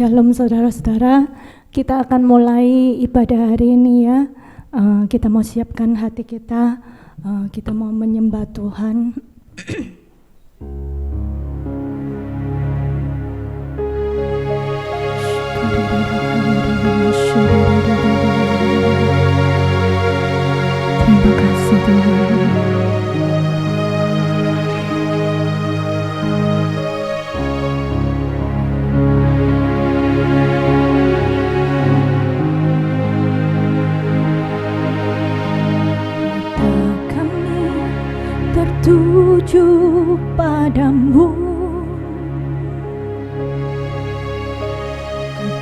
Shalom saudara-saudara, kita akan mulai ibadah hari ini ya. Kita mau siapkan hati kita, kita mau menyembah Tuhan. Terima kasih Tuhan. Tertuju padamu,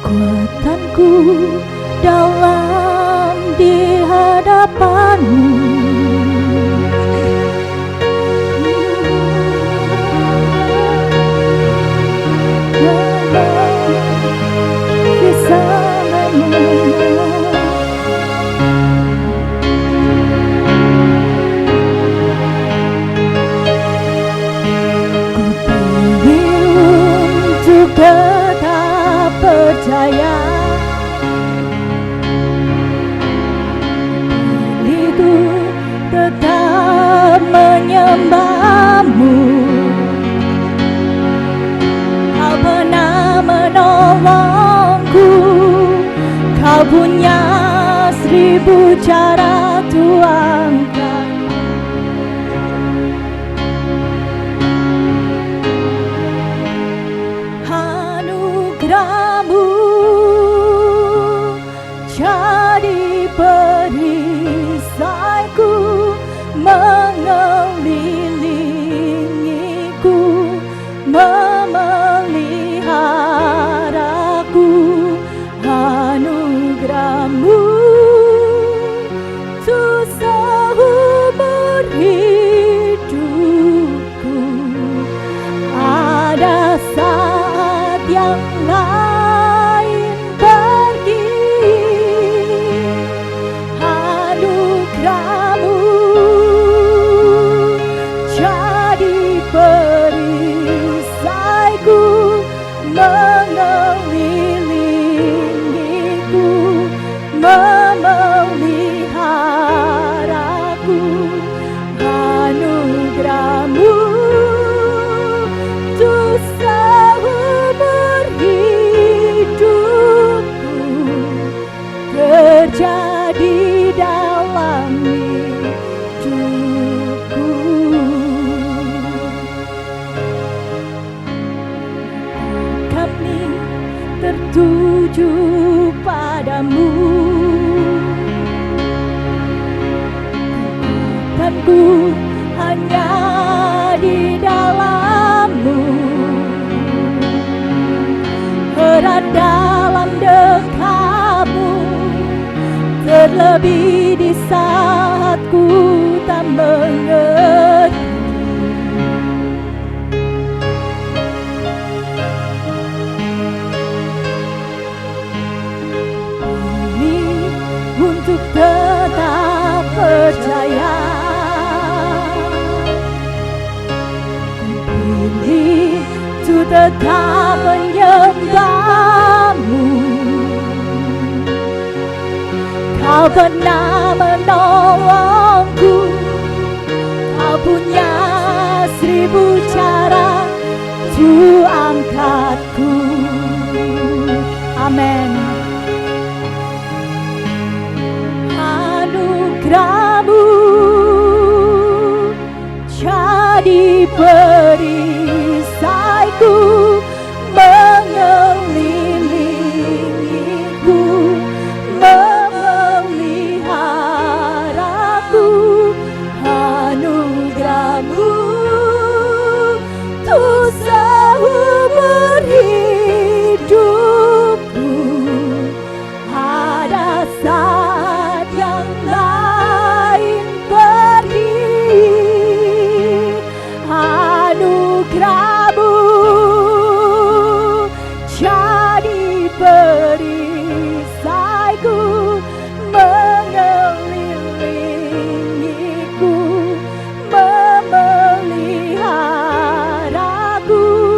kekuatanku dalam di hadapanmu. Tetap percaya, itu tetap menyembahmu. Kau pernah menolongku, kau punya 1000 cara tuangkan. Anugerahmu jadi perisaiku, mengelilingiku, memeliharaku. Anugerahmu tuh seumur hidupku. Ada saat yang lain pergi, anugerahmu jadi perisaiku, mengelilingiku, memeliharaku. Anugerahmu tuh seumur hidupku terjadi dalam hidupku. Kami tertuju padamu, kekuatanku hanya di dalam-Mu. Erat dalam dekatmu, terlebih di saat ku tak mengerti. Pilih untuk tetap percaya, pilih untuk tetap menyembahmu. Kau pernah menolongku, kau punya 1000 cara untuk angkatku. Amin. Anugerahmu jadi perisaiku, mengelilingiku, memeliharaku. Anugerahmu tuh seumur hidupku. Ada saat yang lain pergi, anugerahmu jadi perisaiku, mengelilingiku, memeliharaku.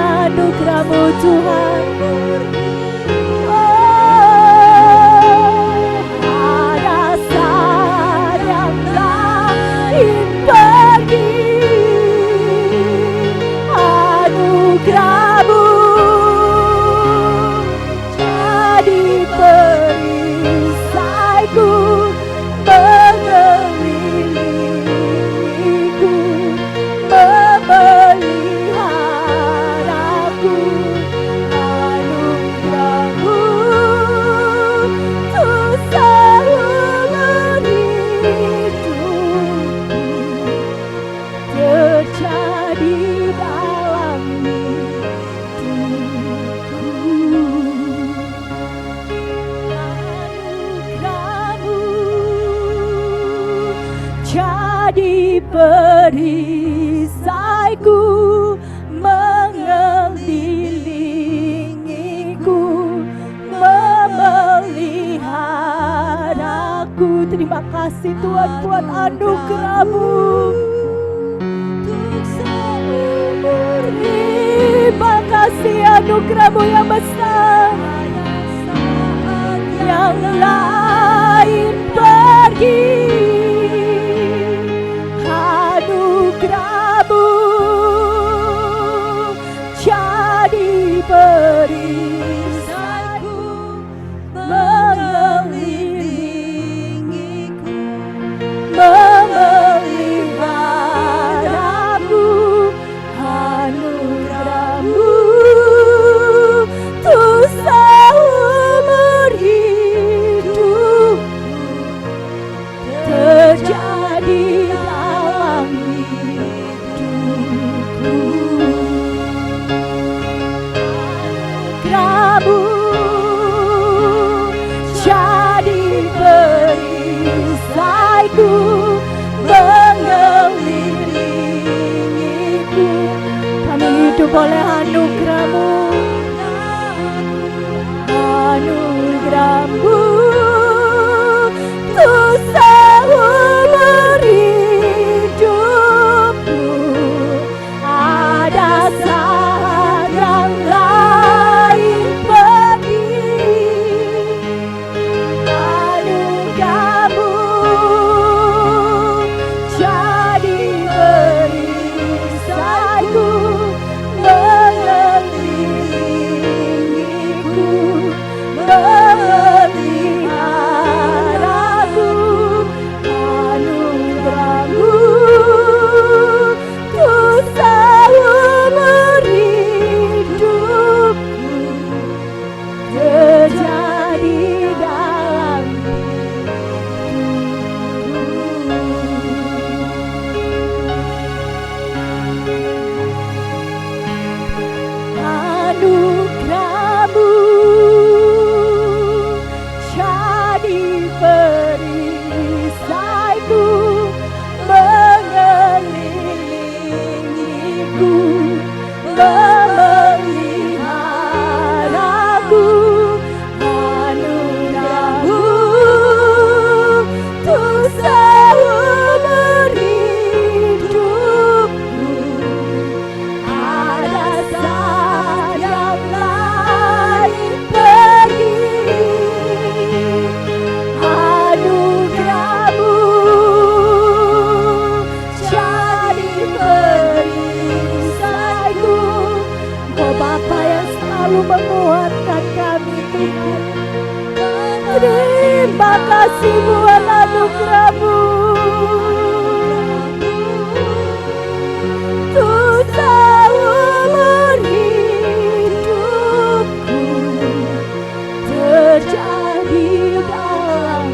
anugerah-Mu Tuhan. Ada saat yang lain pergi, anugerah-Mu jadi perisaiku, mengelilingiku, memeliharaku. Anugerah-Mu untuk seumur hidupku terjadi dalam hidupku. Anugerah-Mu jadi perisaiku, mengelilingiku, memeliharaku. Terima kasih Tuhan buat anugerah-Mu. Terima kasih anugerah-Mu yang besar. Yang lain pergi, anugerah-Mu jadi perisaiku, mengelilingiku, memeliharaku. Anugerah-Mu untuk seumur hidupku terjadi dalam hidupku. Anugerah-Mu jadi perisaiku, mengelilingiku. Kami hidup oleh anugerah-Mu. Anugerah-Mu untuk seumur hidupku. Ada saat yang lain pergi, anugerah-Mu jadi perisaiku, mengelilingiku, memeliharaku. Anugerah-Mu untuk seumur hidupku terjadi dalam anugerah-Mu jadi perisaiku, mengelilingiku, memeliharaku. Anugerah-Mu untuk seumur hidupku. Ada saat yang lain pergi, anugerah-Mu jadi perisaiku. Oh Bapa yang selalu menguatkan kami Tuhan, terima kasih buat anugerah-Mu untuk seumur hidupku terjadi dalam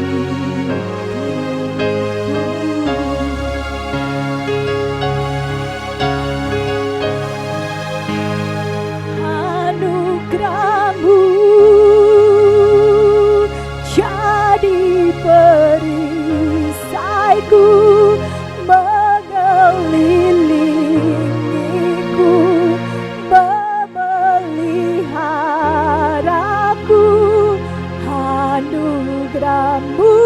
anugerah-Mu jadi perisaiku, mengelilingiku, memeliharaku. Anugerah-Mu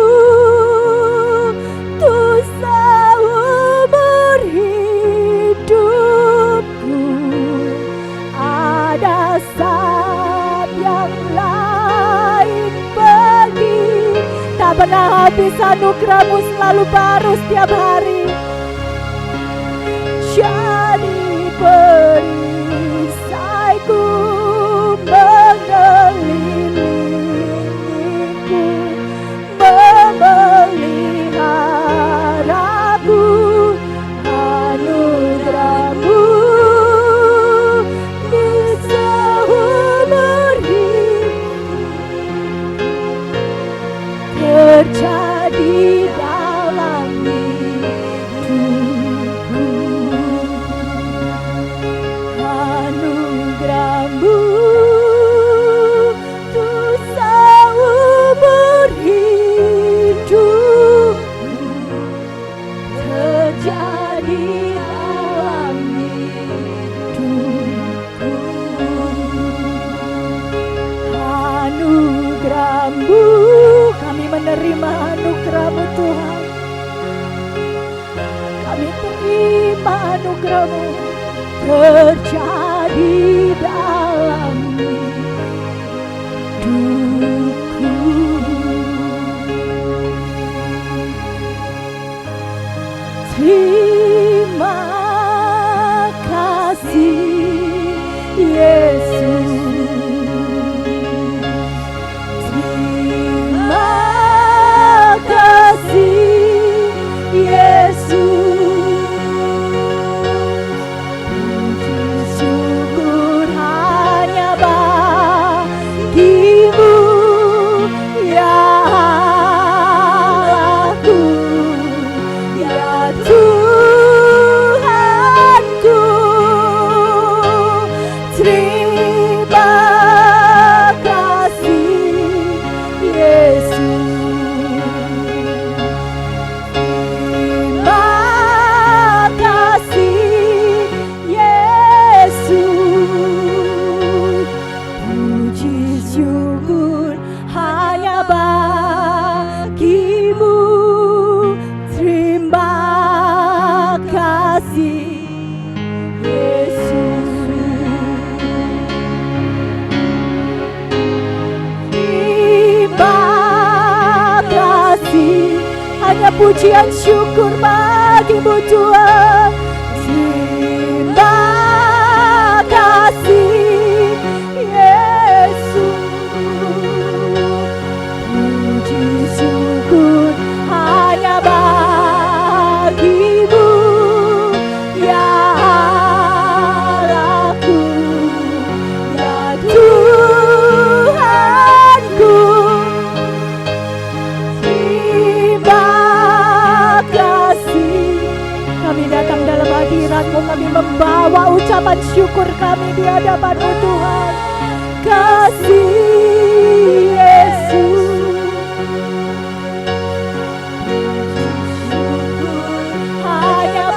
untuk seumur hidupku. pada saat yang lain pergi. Tak pernah habis anugerah-Mu, selalu baru setiap hari. Jadi perisaiku mengelilingiku, memeliharaku. Anugerah-Mu di seumur hidup terjadi dalam hidupku. Anugerah-Mu untuk seumur hidup terjadi dalam hidupku. Anugerah-Mu, kami menerima anugerah-Mu Tuhan. Kami terima anugerah-Mu terjadi dalam hidupku. Terima kasih Yesus. Terima kasih Yesus. Puji syukur hanya bagi-Mu, ya Allahku, ya Tuhanku. Terima kasih Yesus. Terima kasih Yesus. Puji syukur hanya bagi-Mu. Terima kasih Yesus. Terima kasih, hanya pujian syukur bagi-Mu Tuhan. Terima kasih Yesus. Puji syukur hanya bagi-Mu, ya Allahku, ya Tuhanku. Terima kasih. Kami datang dalam hadirat-Mu, kami membawa ucapan syukur kami di hadapan-Mu Tuhan. Kasih Yesus. Hanya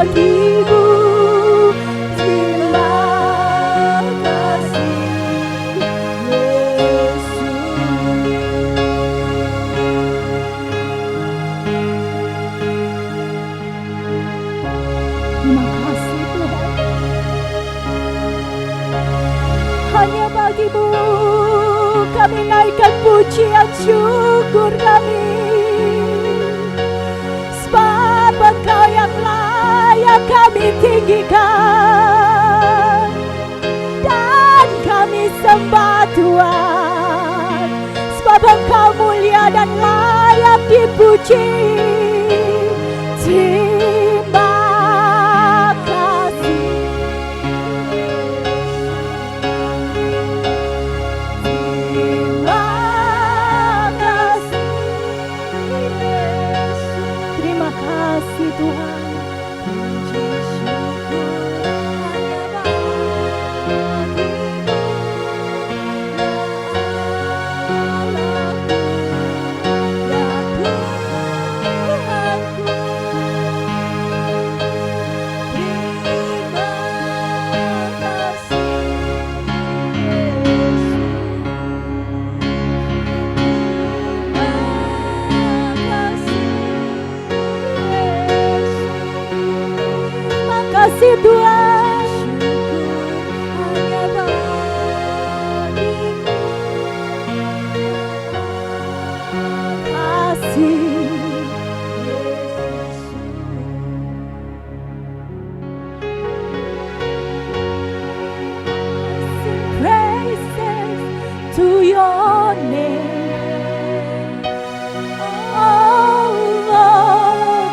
bagi-Mu. Terima kasih Yesus. Terima kasih Tuhan. Hanya bagi-Mu kami naikkan pujian syukur kami. Sebab Engkau yang layak kami tinggikan, dan kami sembah Tuhan. Sebab Engkau mulia dan layak dipuji. Terima kasih. Terima kasih Yesus. Terima kasih Tuhan. Puji syukur hanya bagi-Mu, ya Allahku, ya Tuhanku. name. Oh Lord,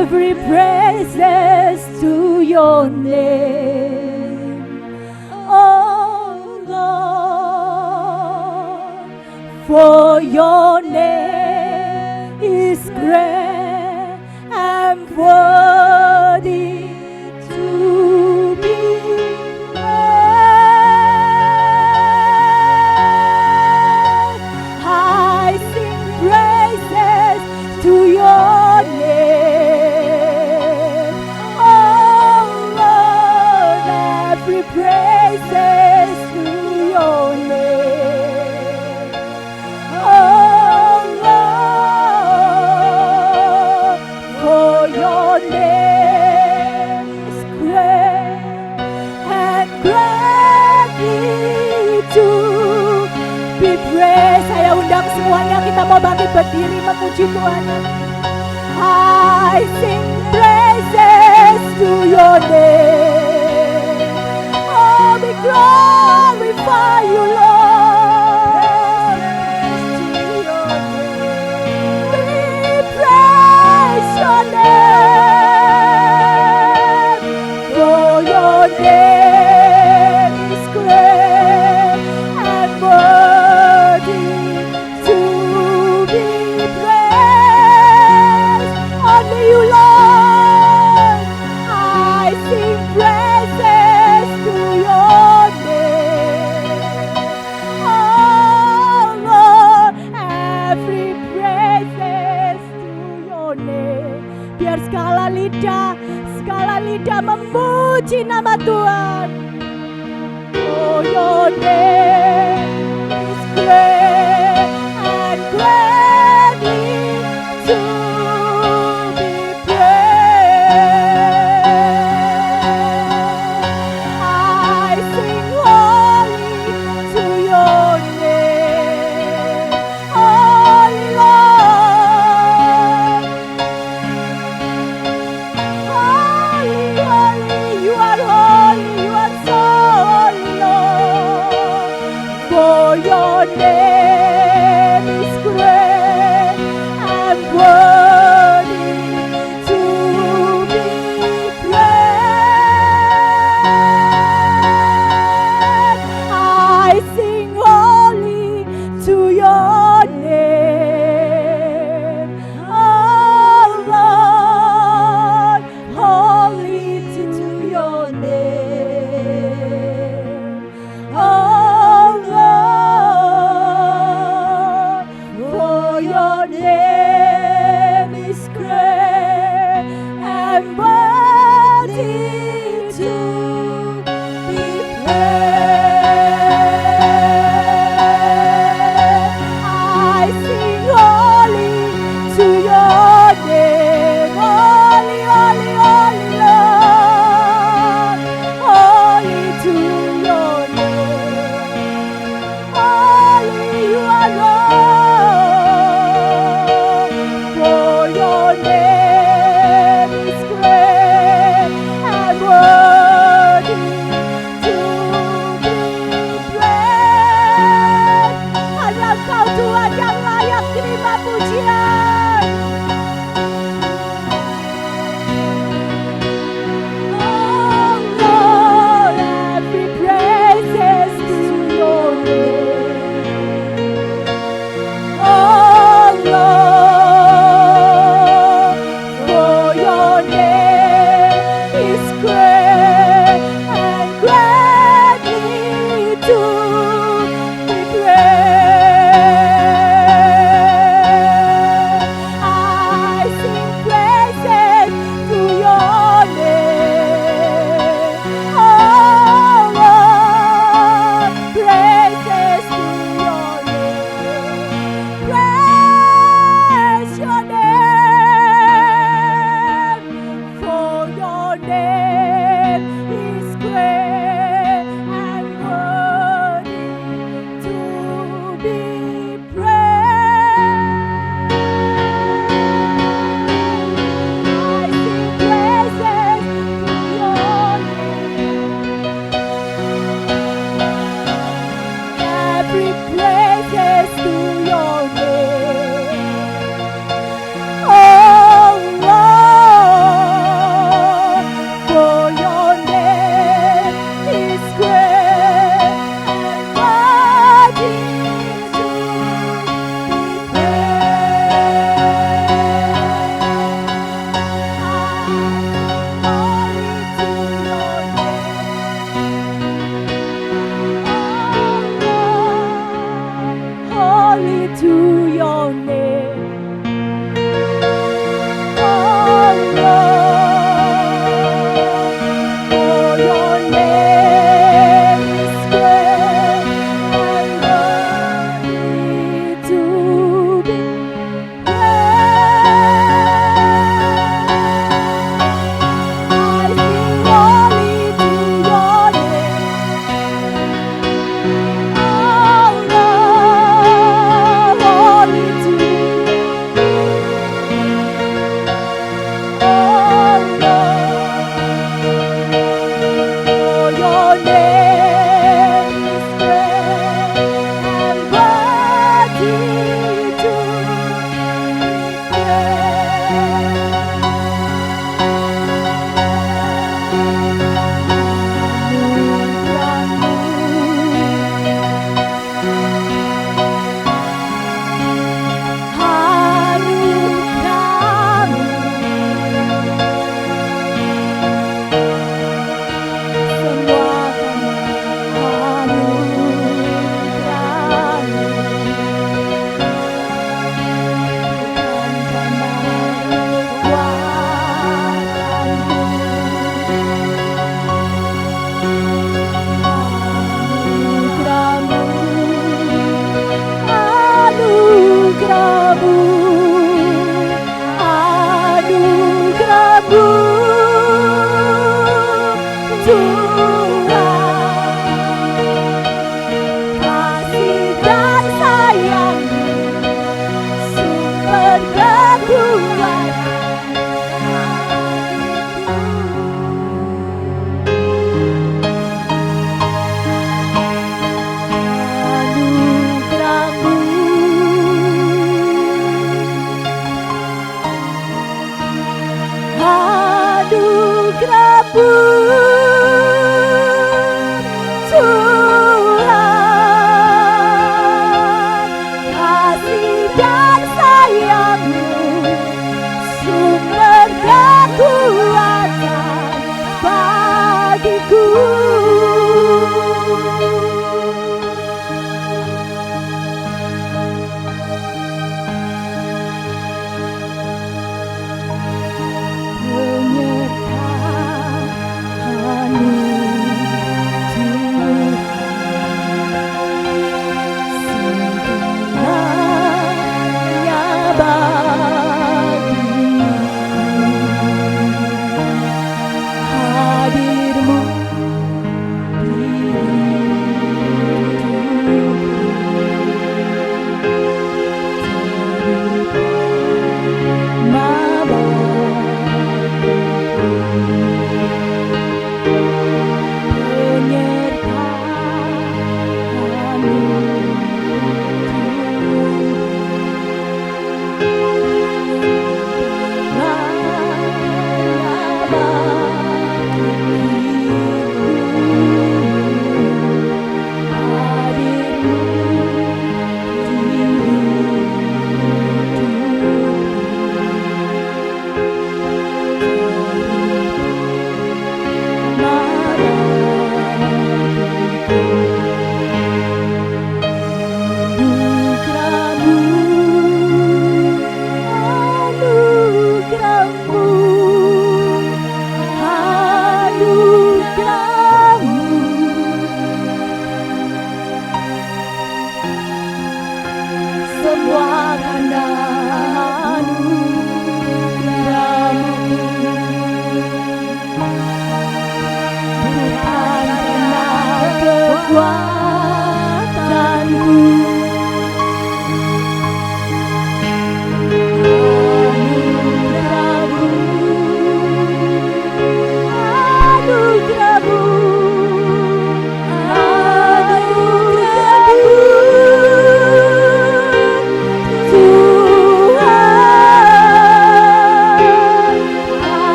every praises to your name. Oh Lord, for your name is great and worthy to be praised. I sing praises to your name. Oh Lord, every praises to your name. Oh Lord, for your name is great and greatly to be praised. Saya undang semuanya, kita mau bangkit berdiri memuji Tuhan. I sing praises to your name. Oh, we glorify you, Lord. We praise your name. For your name is great and worthy to be praised. Only you, Lord. I sing praises to your name. Oh Lord, every praises to your name. Biar segala lidah memuji nama Tuhan. Oh, your name is great and greatly to be praised. I sing holy to your name, holy Lord. Holy, holy, you are holy, you are so holy, Lord. For your name is great and worthy to be praised. I sing holy to your name, oh Lord, holy to your name, oh Lord.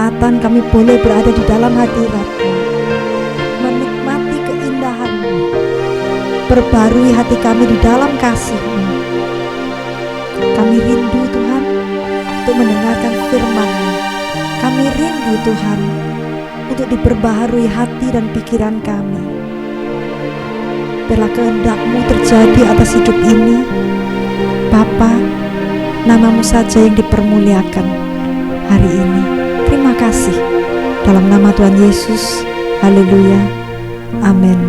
kesempatan kami boleh berada di dalam hadirat-Mu, menikmati keindahan-Mu, perbarui hati kami di dalam kasih-Mu. mendengarkan firman-Mu. Kami rindu Tuhan untuk diperbaharui hati dan pikiran kami. Biarlah kehendak-Mu terjadi atas hidup ini. Bapa, nama-Mu saja yang dipermuliakan hari ini. Terima kasih. Dalam nama Tuhan Yesus. Haleluya. Amin.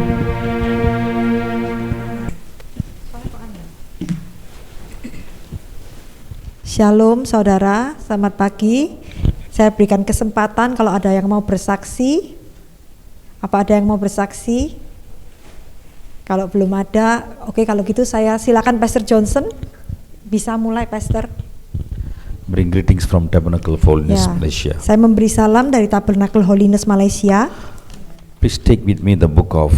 Shalom saudara, selamat pagi. Saya berikan kesempatan kalau ada yang mau bersaksi. Apa ada yang mau bersaksi? Kalau belum ada, oke, kalau gitu saya silakan Pastor Johnson. Bisa mulai Pastor. Bring greetings from Tabernacle of Holiness, Malaysia. Saya memberi salam dari Tabernacle Holiness Malaysia. Please take with me the book of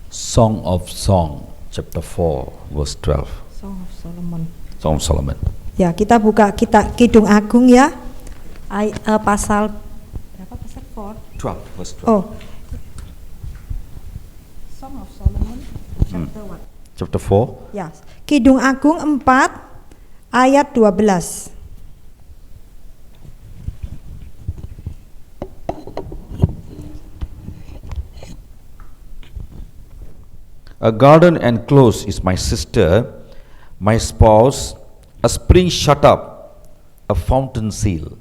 Song of Song, chapter 4, verse 12. Song of Solomon. Song of Solomon. Ya, kita buka Kidung Agung ya. Pasal berapa? Pasal 4. 12, verse 12. Oh. Song of Solomon chapter what? Chapter 4. Ya, Kidung Agung 4 ayat 12. A garden enclosed is my sister, my spouse, a spring shut up, a fountain sealed.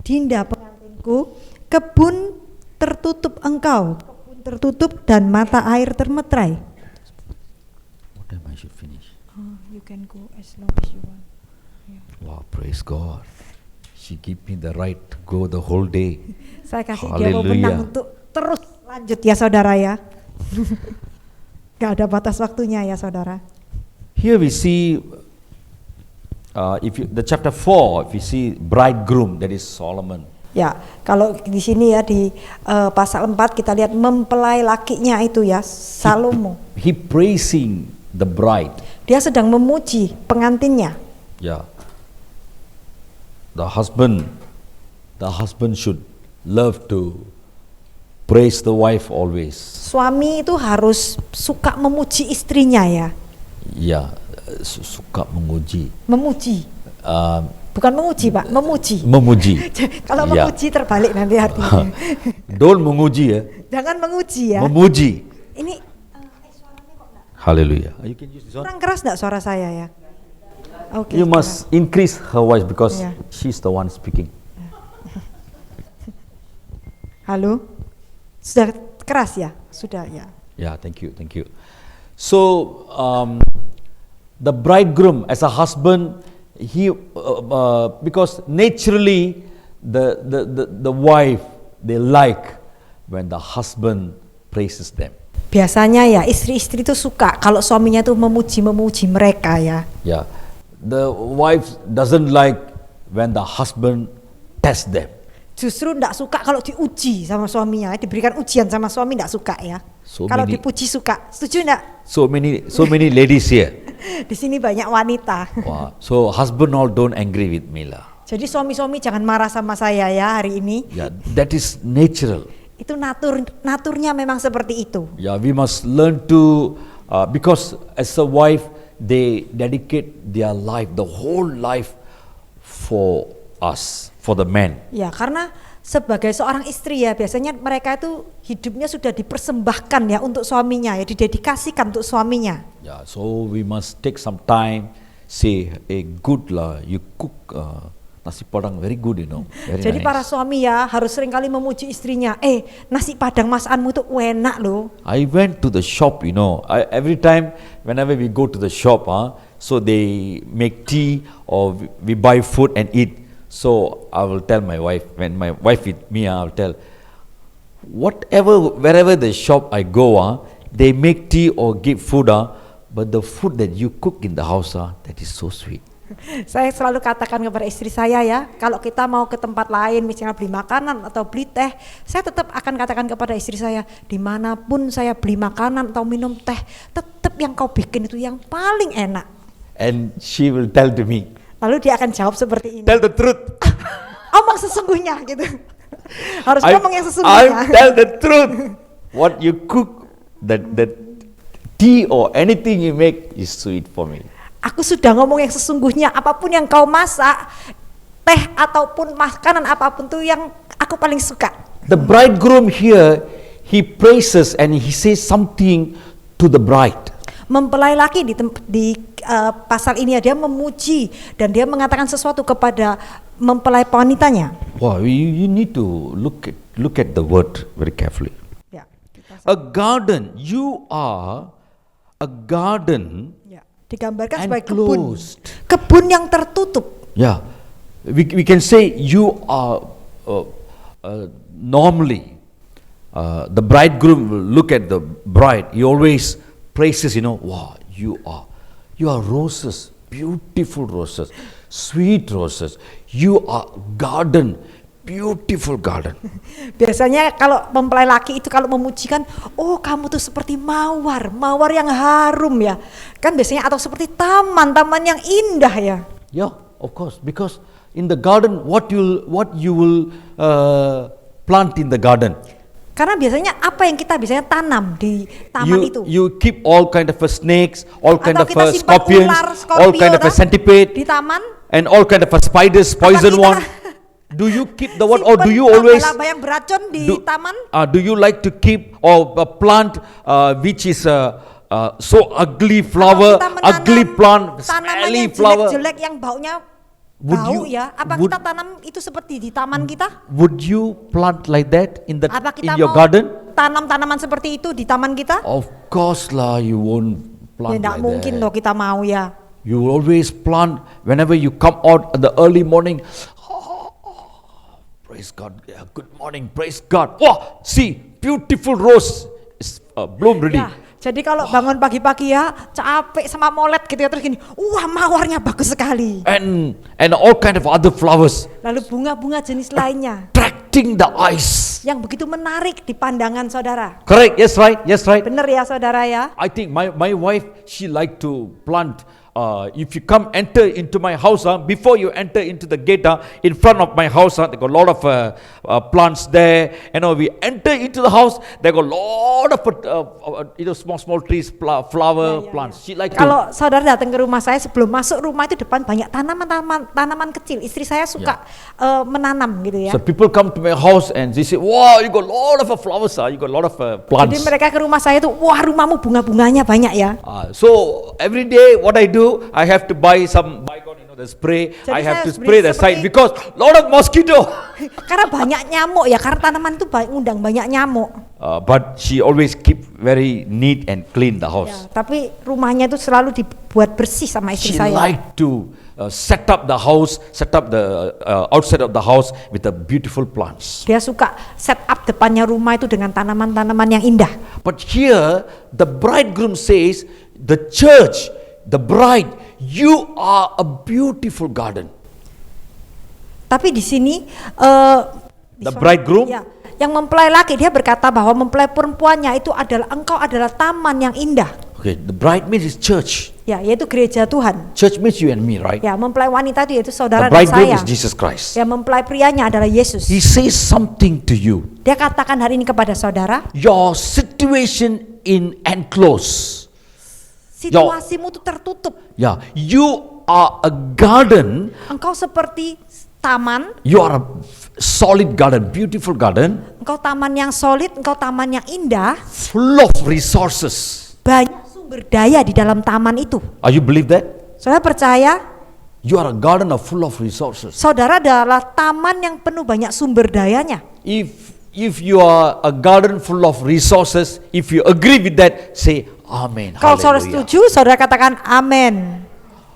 Dinda pengantinku, kebun tertutup engkau, kebun tertutup dan mata air termeterai. What time I should finish? You can go as long as you want. Wow, praise God. She give me the right to go the whole day. Saya kasih dia Hallelujah. wewenang untuk terus lanjut ya saudara ya. Gak ada batas waktunya ya saudara. Here we see, the chapter 4, if you see bridegroom, that is Solomon. Ya, kalau di sini ya di pasal 4 kita lihat mempelai lakinya itu ya, Salomo. He praising the bride. Dia sedang memuji pengantinnya. Yeah. The husband should love to praise the wife always. Suami itu harus suka memuji istrinya ya. Ya, suka memuji. Memuji. Bukan menguji Pak, memuji. Memuji. Kalau Ya. memuji terbalik nanti artinya. Don't menguji ya. Jangan menguji ya. Memuji. Ini suaranya kok enggak Hallelujah. You can use this one. kurang keras enggak suara saya ya? Oke. You must increase her voice because Yeah. she's the one speaking. Halo. Sudah keras ya? Sudah ya. Yeah, thank you. So, the bridegroom as a husband, he because naturally the wife they like when the husband praises them. Biasanya ya istri-istri itu suka kalau suaminya tuh memuji mereka ya. Yeah, the wife doesn't like when the husband tests them. Justru enggak suka kalau diuji sama suaminya, diberikan ujian sama suami enggak suka ya. Kalau dipuji suka. Setuju enggak? So many ladies here. Di sini banyak wanita. Wow. So husband all don't angry with me lah. Jadi suami-suami jangan marah sama saya ya hari ini. Yeah, that is natural. Itu naturnya memang seperti itu. Yeah, we must learn to because as a wife they dedicate their life, the whole life for us, for the man. Ya, karena sebagai seorang istri ya biasanya mereka itu hidupnya sudah dipersembahkan ya untuk suaminya ya, didedikasikan untuk suaminya. Yeah, so we must take some time, say, good lah, you cook nasi padang very good, you know. Very Jadi nice. para suami ya harus seringkali memuji istrinya. Nasi padang masakanmu itu enak loh. I went to the shop, you know. Every time, whenever we go to the shop, so they make tea or we buy food and eat. So I will tell my wife, when my wife with me, I will tell, wherever the shop I go, they make tea or give food, but the food that you cook in the house, that is so sweet. Saya selalu katakan kepada istri saya ya, kalau kita mau ke tempat lain misalnya beli makanan atau beli teh, saya tetap akan katakan kepada istri saya, dimanapun saya beli makanan atau minum teh, tetap yang kau bikin itu yang paling enak. And she will tell to me, Lalu dia akan jawab seperti ini, tell the truth. omong sesungguhnya gitu. Harus ngomong yang I sesungguhnya. tell the truth. What you cook, that tea or anything you make is sweet for me. Aku sudah ngomong yang sesungguhnya, apapun yang kau masak, teh ataupun makanan apapun tuh yang aku paling suka. The bridegroom here, he praises and he says something to the bride. Mempelai laki di pasal ini ya, dia memuji dan dia mengatakan sesuatu kepada mempelai wanitanya. Wow, you need to look at the word very carefully. Ya, A garden, you are a garden ya, digambarkan and sebagai kebun. closed. Kebun yang tertutup. Yeah, we can say you are normally the bridegroom will look at the bride. He always praises, wow, you are roses, beautiful roses, sweet roses. You are garden, beautiful garden. Biasanya kalau mempelai laki itu kalau memujikan, oh kamu tuh seperti mawar yang harum ya. Kan biasanya atau seperti taman yang indah ya. Yeah, of course, because in the garden, what you will plant in the garden. Karena biasanya apa yang kita biasanya tanam di taman itu. You keep all kind of snakes, all kind Atau of kita simpan scorpions, ular, all kind of Scorpio, centipede, di taman. and all kind of spiders, poison kita one. Do you keep the one, or do you always? Laba-laba yang beracun di taman. Do you like to keep or plant which is so ugly flower, ugly plant, tanaman smelly yang flower? jelek-jelek yang baunya Would bau you- ya. Apa would- kita tanam itu seperti di taman kita? Would you plant like that in Apa kita in your mau garden? tanam tanaman seperti itu di taman kita? Of course lah, you won't Ya plant enggak like mungkin that. loh kita mau ya. You will always plant whenever you come out in the early morning. Praise God. Yeah, good morning. Praise God. Wow, see, beautiful rose is bloom ready. Ya, jadi kalau bangun pagi-pagi ya capek sama molet gitu ya, terus gini, wah mawarnya bagus sekali. And all kind of other flowers Lalu bunga-bunga jenis lainnya attracting the eyes. yang begitu menarik di pandangan saudara. Correct? Yes, right. Yes, right. Benar ya saudara ya? I think my wife, she like to plant. If you enter into my house, before you enter into the gate, in front of my house, they got a lot of plants there. We enter into the house, they got a lot of small trees, flower plants. She like to. Kalau saudara datang ke rumah saya, sebelum masuk rumah itu depan banyak tanaman kecil. Istri saya suka menanam gitu ya. So people come to my house and they say, "Wow, you got a lot of flowers, you got a lot of plants." Jadi mereka ke rumah saya itu, wah rumahmu bunga-bunganya banyak ya. So every day, what I do, I have to buy the spray. Jadi I have saya to spray the seperti- side because lot of mosquito. Karena banyak nyamuk ya, karena tanaman itu ngundang banyak nyamuk. But she always keep very neat and clean the Ya, house. tapi rumahnya itu selalu dibuat bersih sama istri She saya. like to set up the house, set up the outside of the house with the beautiful plants. Dia suka set up depannya rumah itu dengan tanaman-tanaman yang indah. But here the bridegroom says, the church, the bride, you are a beautiful garden. Tapi di sini The bridegroom? ya, yang mempelai laki dia berkata bahwa mempelai perempuannya itu adalah engkau adalah taman yang indah. Okay, the bride means is church. Ya, yaitu gereja Tuhan. Church means you and me, right? Ya, mempelai wanita itu yaitu The saudara dan bridegroom saya. is Jesus Christ. Ya, mempelai prianya adalah Yesus. He says something to you. Dia katakan hari ini kepada saudara, Your situation in enclosed. situasimu itu tertutup. Yeah, you are a garden. Engkau seperti taman, You are a solid garden, beautiful garden, engkau taman yang solid, engkau taman yang indah, full of resources. banyak sumber daya di dalam taman itu. Are you believe that? Saudara percaya? You are a garden of full of resources. Saudara adalah taman yang penuh banyak sumber dayanya. If you are a garden full of resources, if you agree with that, say amen. Kalau saudara Hallelujah. setuju, saudara katakan amin.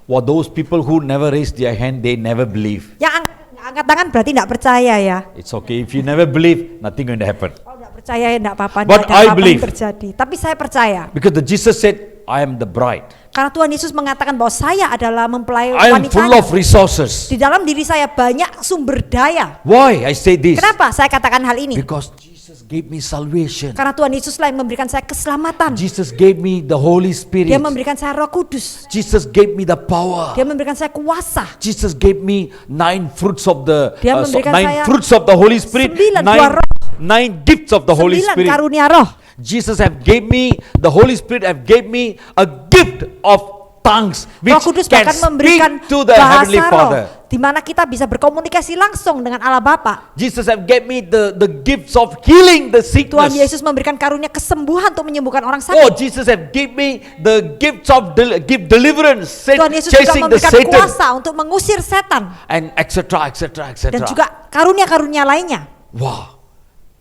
Well, those people who never raise their hand, they never believe. Yang angkat tangan berarti tidak percaya ya. It's okay. If you never believe, nothing going to happen. Kalau tidak percaya ya tidak apa-apa. But tidak ada I apa-apa yang believe. terjadi. Tapi saya percaya. Because Jesus said, I am the bride. Karena Tuhan Yesus mengatakan bahwa saya adalah mempelai I am full wanitanya. of resources. Di dalam diri saya banyak sumber daya. Why I say this? Kenapa saya katakan hal ini? Because Jesus gave me salvation. Karena Tuhan Yesuslah yang memberikan saya keselamatan. Jesus gave me the Holy Spirit. Dia memberikan saya Roh Kudus. Jesus gave me the power. Dia memberikan saya kuasa. Jesus gave me 9 fruits of the Dia memberikan saya 9 fruits of the Holy Spirit. 9 buah roh. 9 gifts of the Holy 9 Spirit. karunia roh. Jesus have gave me the Holy Spirit have gave me a gift of tongues Roh which Kudus can bahkan memberikan speak to the Heavenly bahasa roh, Father. di mana kita bisa berkomunikasi langsung dengan Allah Bapa. Jesus have gave me the gifts of healing the Tuhan sickness. Yesus memberikan karunia kesembuhan untuk menyembuhkan orang Oh, sakit. Jesus have give me the gifts of give deliverance, Tuhan Yesus juga chasing the memberikan Satan, kuasa untuk mengusir setan and etc. etc. dan etc. juga karunia-karunia lainnya. Wow,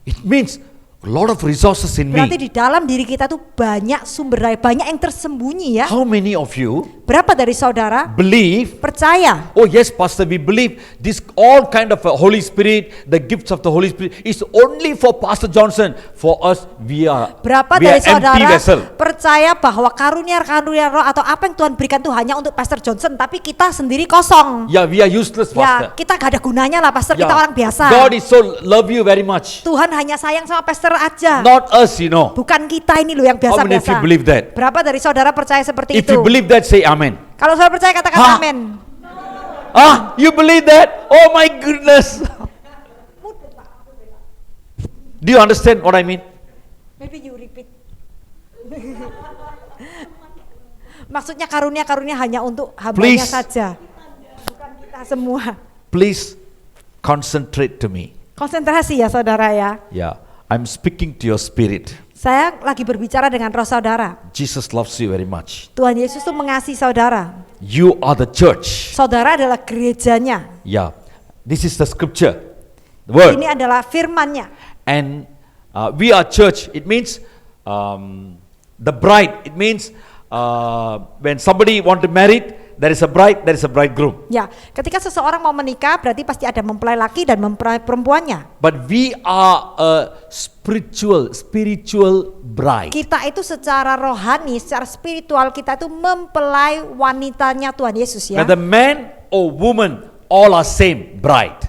it means a lot of resources in Berarti me. di dalam diri kita tuh banyak sumber daya, banyak yang tersembunyi ya. How many of you Berapa dari saudara believe? percaya? Oh yes, Pastor, we believe this all kind of Holy Spirit, the gifts of the Holy Spirit is only for Pastor Johnson. For us, we are Berapa we dari are empty saudara vessel. percaya bahwa karunia-karunia roh atau apa yang Tuhan berikan tuh hanya untuk Pastor Johnson, tapi kita sendiri kosong. Yeah, we are useless, Ya, Pastor. kita gak ada gunanya lah Pastor, Yeah. kita orang biasa. God is so love you very much. Tuhan hanya sayang sama Pastor aja. Not us, you know. Bukan kita ini loh yang How many of biasa-biasa. you believe that? Berapa dari saudara percaya seperti If itu? you believe that, say amen. Kalau saudara percaya katakan Hah? amin. Ah, you believe that? Oh my goodness. Do you understand what I mean? Maybe you repeat. Maksudnya karunia-karunia hanya untuk hambanya Please. saja, bukan kita semua. Please concentrate to me. Konsentrasi ya saudara ya. Yeah, I'm speaking to your spirit. Saya lagi berbicara dengan roh saudara. Jesus loves you very much. Tuhan Yesus tuh mengasihi saudara. You are the church. Saudara adalah gerejanya. Yeah, this is the scripture, the word. Ini adalah firman-Nya. And we are church. It means the bride. It means when somebody want to marry, there is a bride, there is a bridegroom. Ya, ketika seseorang mau menikah berarti pasti ada mempelai laki dan mempelai perempuannya. But we are a spiritual bride. Kita itu secara rohani, secara spiritual kita itu mempelai wanitanya Tuhan Yesus ya. Whether man or woman, all are same bride.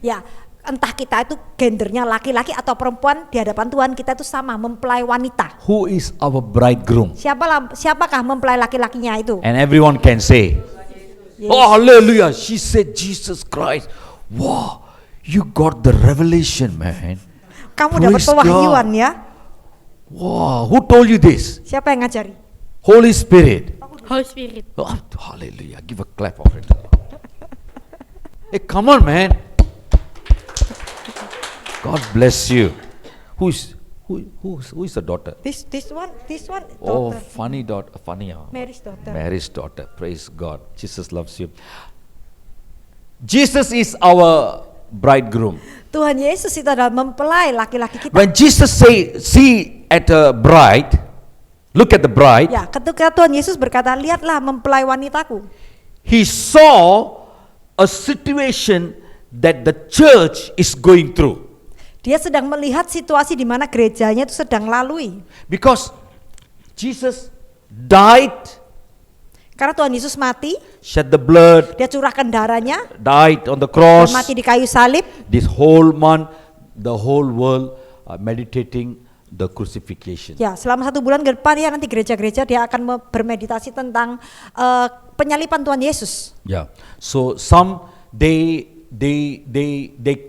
Ya, entah kita itu gendernya laki-laki atau perempuan, di hadapan Tuhan kita itu sama, mempelai wanita. Who is our bridegroom? Siapakah mempelai laki-lakinya itu? And everyone can say, Yes. oh hallelujah, she said Jesus Christ. Wow, you got the revelation, man. Kamu dapat Praise pewahyuan God. ya. Wow, who told you this? Siapa yang ngajari? Holy Spirit. Holy Spirit. Oh, hallelujah, give a clap of it. Hey, come on, man. God bless you. Who is the daughter? This one Oh, daughter. funny daughter, funny. Mary's daughter. Mary's daughter. Praise God. Jesus loves you. Jesus is our bridegroom. Tuhan Yesus itu adalah mempelai laki-laki kita. When Jesus see at a bride, look at the bride, Ya, ketika Tuhan Yesus berkata, lihatlah mempelai wanitaku. he saw a situation that the church is going through. Dia sedang melihat situasi di mana gerejanya itu sedang lalui. Because Jesus died, Karena Tuhan Yesus mati, shed the blood, dia curahkan darahnya, died on the dan cross. mati di kayu salib. This whole month, the whole world meditating the crucifixion. Ya, selama 1 bulan ke depan ya nanti gereja-gereja dia akan bermeditasi tentang penyalipan Tuhan Yesus. Yeah. So some they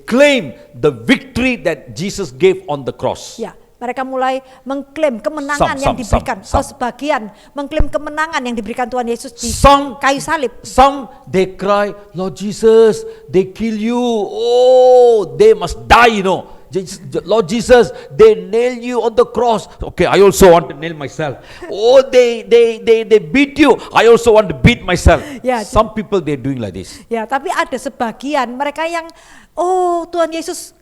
claim the victory that Jesus gave on the cross. Ya, mereka mulai mengklaim kemenangan yang diberikan. Some. Sebagian mengklaim kemenangan yang diberikan Tuhan Yesus di Some kayu salib. Some they cry, Lord Jesus, they kill you. Oh, they must die, you know. Lord Jesus, they nail you on the cross. Okay, I also want to nail myself. Oh, they beat you. I also want to beat myself. Yeah. Some people they're doing like this. Ya, tapi ada sebagian mereka yang, oh Tuhan Yesus,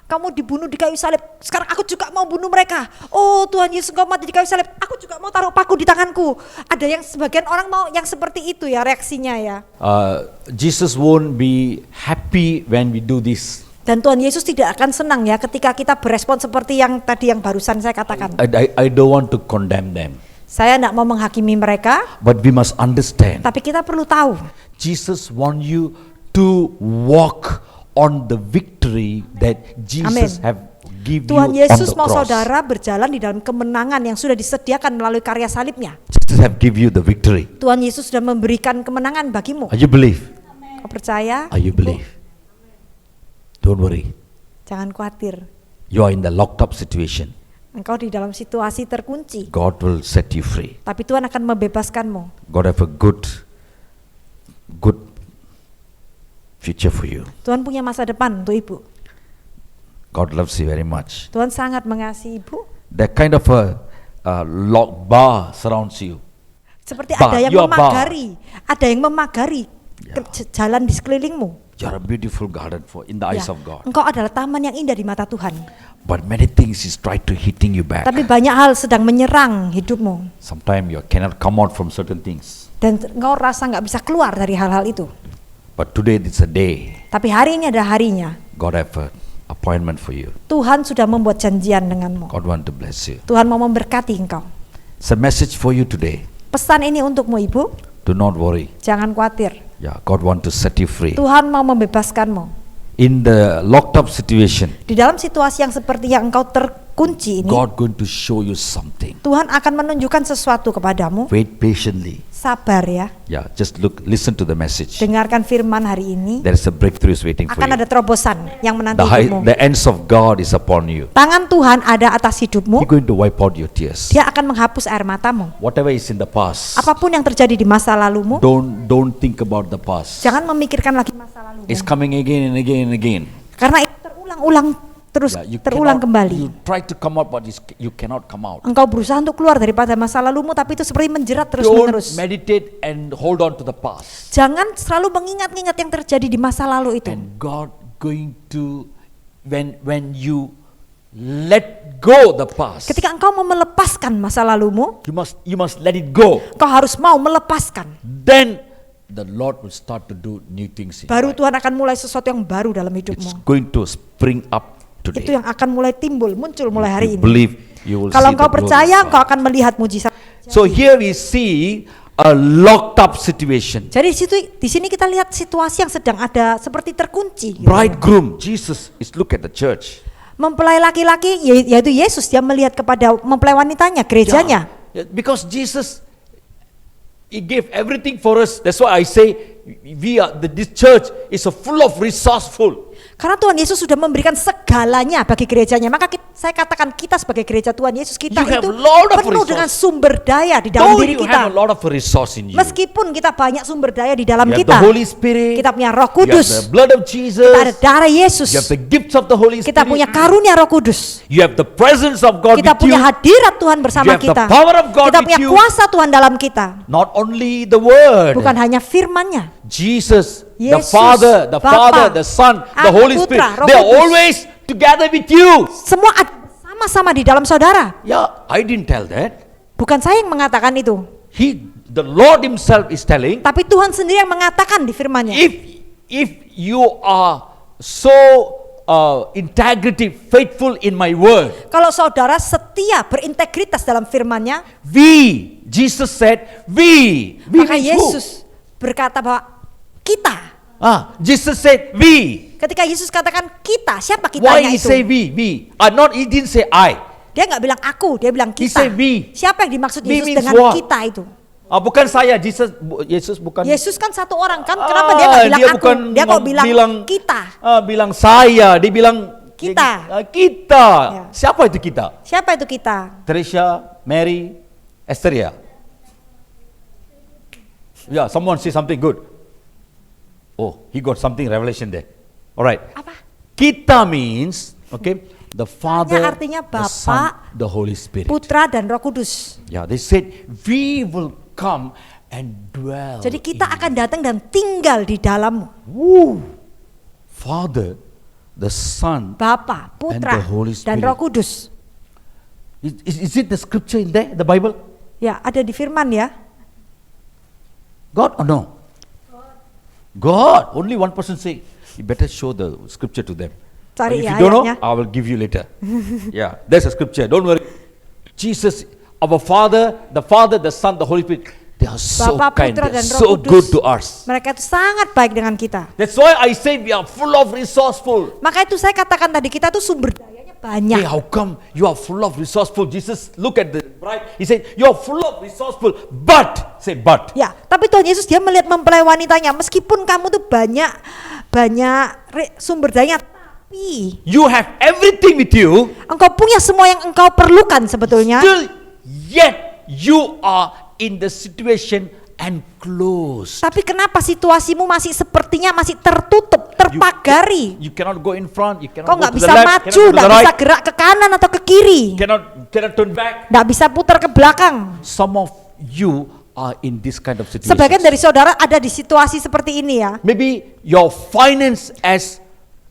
kamu dibunuh di kayu salib. Sekarang aku juga mau bunuh mereka. Oh Tuhan Yesus, kau mati di kayu salib. Aku juga mau taruh paku di tanganku. Ada yang sebagian orang mau yang seperti itu ya reaksinya ya. Jesus won't be happy when we do this. Dan Tuhan Yesus tidak akan senang ya ketika kita berespon seperti yang tadi yang barusan saya katakan. I don't want to condemn them. Saya tidak mau menghakimi mereka, But we must understand. tapi kita perlu tahu. Jesus want you to walk on the victory that Jesus Amen. have give Tuhan you on Yesus the mau cross. saudara berjalan di dalam kemenangan yang sudah disediakan melalui karya salibnya. Jesus have give you the victory. Tuhan Yesus sudah memberikan kemenangan bagimu. Are you believe? Kau percaya? Are you believe? Don't worry. Jangan khawatir. You are in the locked up situation. engkau di dalam situasi terkunci, God will set you free. tapi Tuhan akan membebaskanmu. God have a good future for you. Tuhan punya masa depan untuk ibu. God loves you very much. Tuhan sangat mengasihi ibu. That kind of a lock bar surrounds you. Seperti Bar, ada yang you are bar. memagari jalan di sekelilingmu. You are a beautiful garden in the eyes Ya, of God. engkau adalah taman yang indah di mata Tuhan. But many things is try to hitting you back. Tapi banyak hal sedang menyerang hidupmu. Sometimes you cannot come out from certain things. Dan engkau rasa nggak bisa keluar dari hal-hal itu. But today it's a day. Tapi hari ini adalah harinya. God have an appointment for you. Tuhan sudah membuat janjian denganmu. God want to bless you. Tuhan mau memberkati engkau. It's a message for you today. Pesan ini untukmu ibu. Do not worry. Jangan khawatir. Yeah, God want to set you free. Tuhan mau membebaskanmu. In the locked up situation, Di dalam situasi yang seperti yang engkau terkunci ini, God going to show you something. Tuhan akan menunjukkan sesuatu kepadamu. Wait patiently. Sabar ya. Yeah, just listen to the message. Dengarkan firman hari ini. There is a breakthrough is waiting for Akan you. ada terobosan yang menanti hidupmu. The hands of God is upon you. Tangan Tuhan ada atas hidupmu. He's going to wipe out your tears. Dia akan menghapus air matamu. Whatever is in the past, Apapun yang terjadi di masa lalumu, don't think about the past. jangan memikirkan lagi masa lalumu. It's coming again and again and again. Karena itu terulang-ulang terus Yeah, you terulang cannot- kembali. You try to come out, but you cannot come out. Engkau berusaha untuk keluar daripada masa lalumu, tapi itu seperti menjerat Don't terus-menerus. meditate and hold on to the past. Jangan selalu mengingat-ingat yang terjadi di masa lalu itu. And God going to when you let go the past, Ketika engkau mau melepaskan masa lalumu, you must let it go. engkau harus mau melepaskan. Then the Lord will start to do new things in your Baru life. Tuhan akan mulai sesuatu yang baru dalam It's hidupmu. going to spring up Itu today. yang akan mulai timbul, muncul mulai If hari you ini. believe, you will Kalau see engkau the glory percaya, of engkau God. akan melihat mujizat. So here we see a locked up situation. Jadi di sini kita lihat situasi yang sedang ada seperti terkunci. gitu. Bridegroom Jesus is look at the church. Mempelai laki-laki yaitu Yesus, dia melihat kepada mempelai wanitanya, gerejanya. Yeah, because Jesus, He gave everything for us. That's why I say this church is a full of resourceful. Karena Tuhan Yesus sudah memberikan segalanya bagi gerejanya, maka saya katakan kita sebagai gereja Tuhan Yesus, kita You have itu lot of penuh resource. dengan sumber daya di dalam Though diri you have a kita. lot of resource in you. Meskipun kita banyak sumber daya di dalam You have kita, the Holy Spirit. kita punya Roh You have the Kudus, blood of Jesus. kita ada darah Yesus, You have the gifts of the Holy Spirit. kita punya karunia Roh Kudus, You have the presence of God kita with you. punya hadirat Tuhan bersama You have the kita, power of God kita with punya you. kuasa Tuhan dalam kita, Not only the word. bukan hanya firman-Nya. Jesus, the Yesus, Father, the Bapa, Father, the Son, the Anak, Holy Putra, Spirit. Roh They are Kudus. always together with you. Semua ada bersama-sama di dalam saudara. Yeah, I didn't tell that. Bukan saya yang mengatakan itu, The Lord Himself is telling, tapi Tuhan sendiri yang mengatakan di firman-Nya. if you are so integrity, faithful in my word, Kalau saudara setia, berintegritas dalam firman-Nya, Jesus said, maka means who? Yesus berkata bahwa kita. Jesus said, we. Ketika Yesus katakan kita, siapa Why kitanya He itu? say we? He didn't say I. Dia nggak bilang aku, dia bilang He kita. say we. Siapa yang dimaksud We Yesus means dengan what? kita itu? Bukan saya, Yesus bukan. Yesus kan satu orang kan, kenapa dia nggak bilang aku? Dia kok bilang kita. Bilang saya, dia bilang Kita. Kita. Ya. Siapa itu kita? Siapa itu kita? Teresa, Mary, Esther ya? Yeah, someone say something good. Oh, he got something revelation there. All right. Apa? Kita means, okay, the Father, artinya the Bapa, Son, the Holy Spirit. Putra dan Roh Kudus. Yeah, they said we will come and dwell. Jadi kita in akan datang dan tinggal di dalammu. Woo. Father, the Son, Bapa, and Putra the Holy dan Spirit. Roh Kudus. Is it the scripture in there, the Bible? Ya, ada di firman ya. God or no? God. Only one person say. You better show the scripture to them. Cari If ya you don't know, ayatnya. I will give you later. Yeah, there's a scripture. Don't worry. Jesus, our Father, the Son, the Holy Spirit, they are so Bapa, kind, Putra they are dan Roh so Kudus. good to us. Mereka itu sangat baik dengan kita. That's why I say we are full of resourceful. Maka itu saya katakan tadi, kita tuh sumber dayanya banyak. Hey, how come you are full of resourceful? Jesus, look at the bride. He said, you are full of resourceful, but, say but. Ya, tapi Tuhan Yesus dia melihat mempelai wanitanya, meskipun kamu tuh banyak sumber dayanya, Tapi you have everything with you, engkau punya semua yang engkau perlukan sebetulnya. still yet you are in the situation enclosed. Tapi kenapa situasimu masih sepertinya masih tertutup, terpagari? You cannot go in front, you Kau cannot go nggak to bisa the left, maju, cannot go to nggak the bisa right, gerak ke kanan atau ke kiri, cannot turn back. nggak bisa putar ke belakang. Some of you are in this kind of situation. Sebagian dari saudara ada di situasi seperti ini ya. Maybe your finance has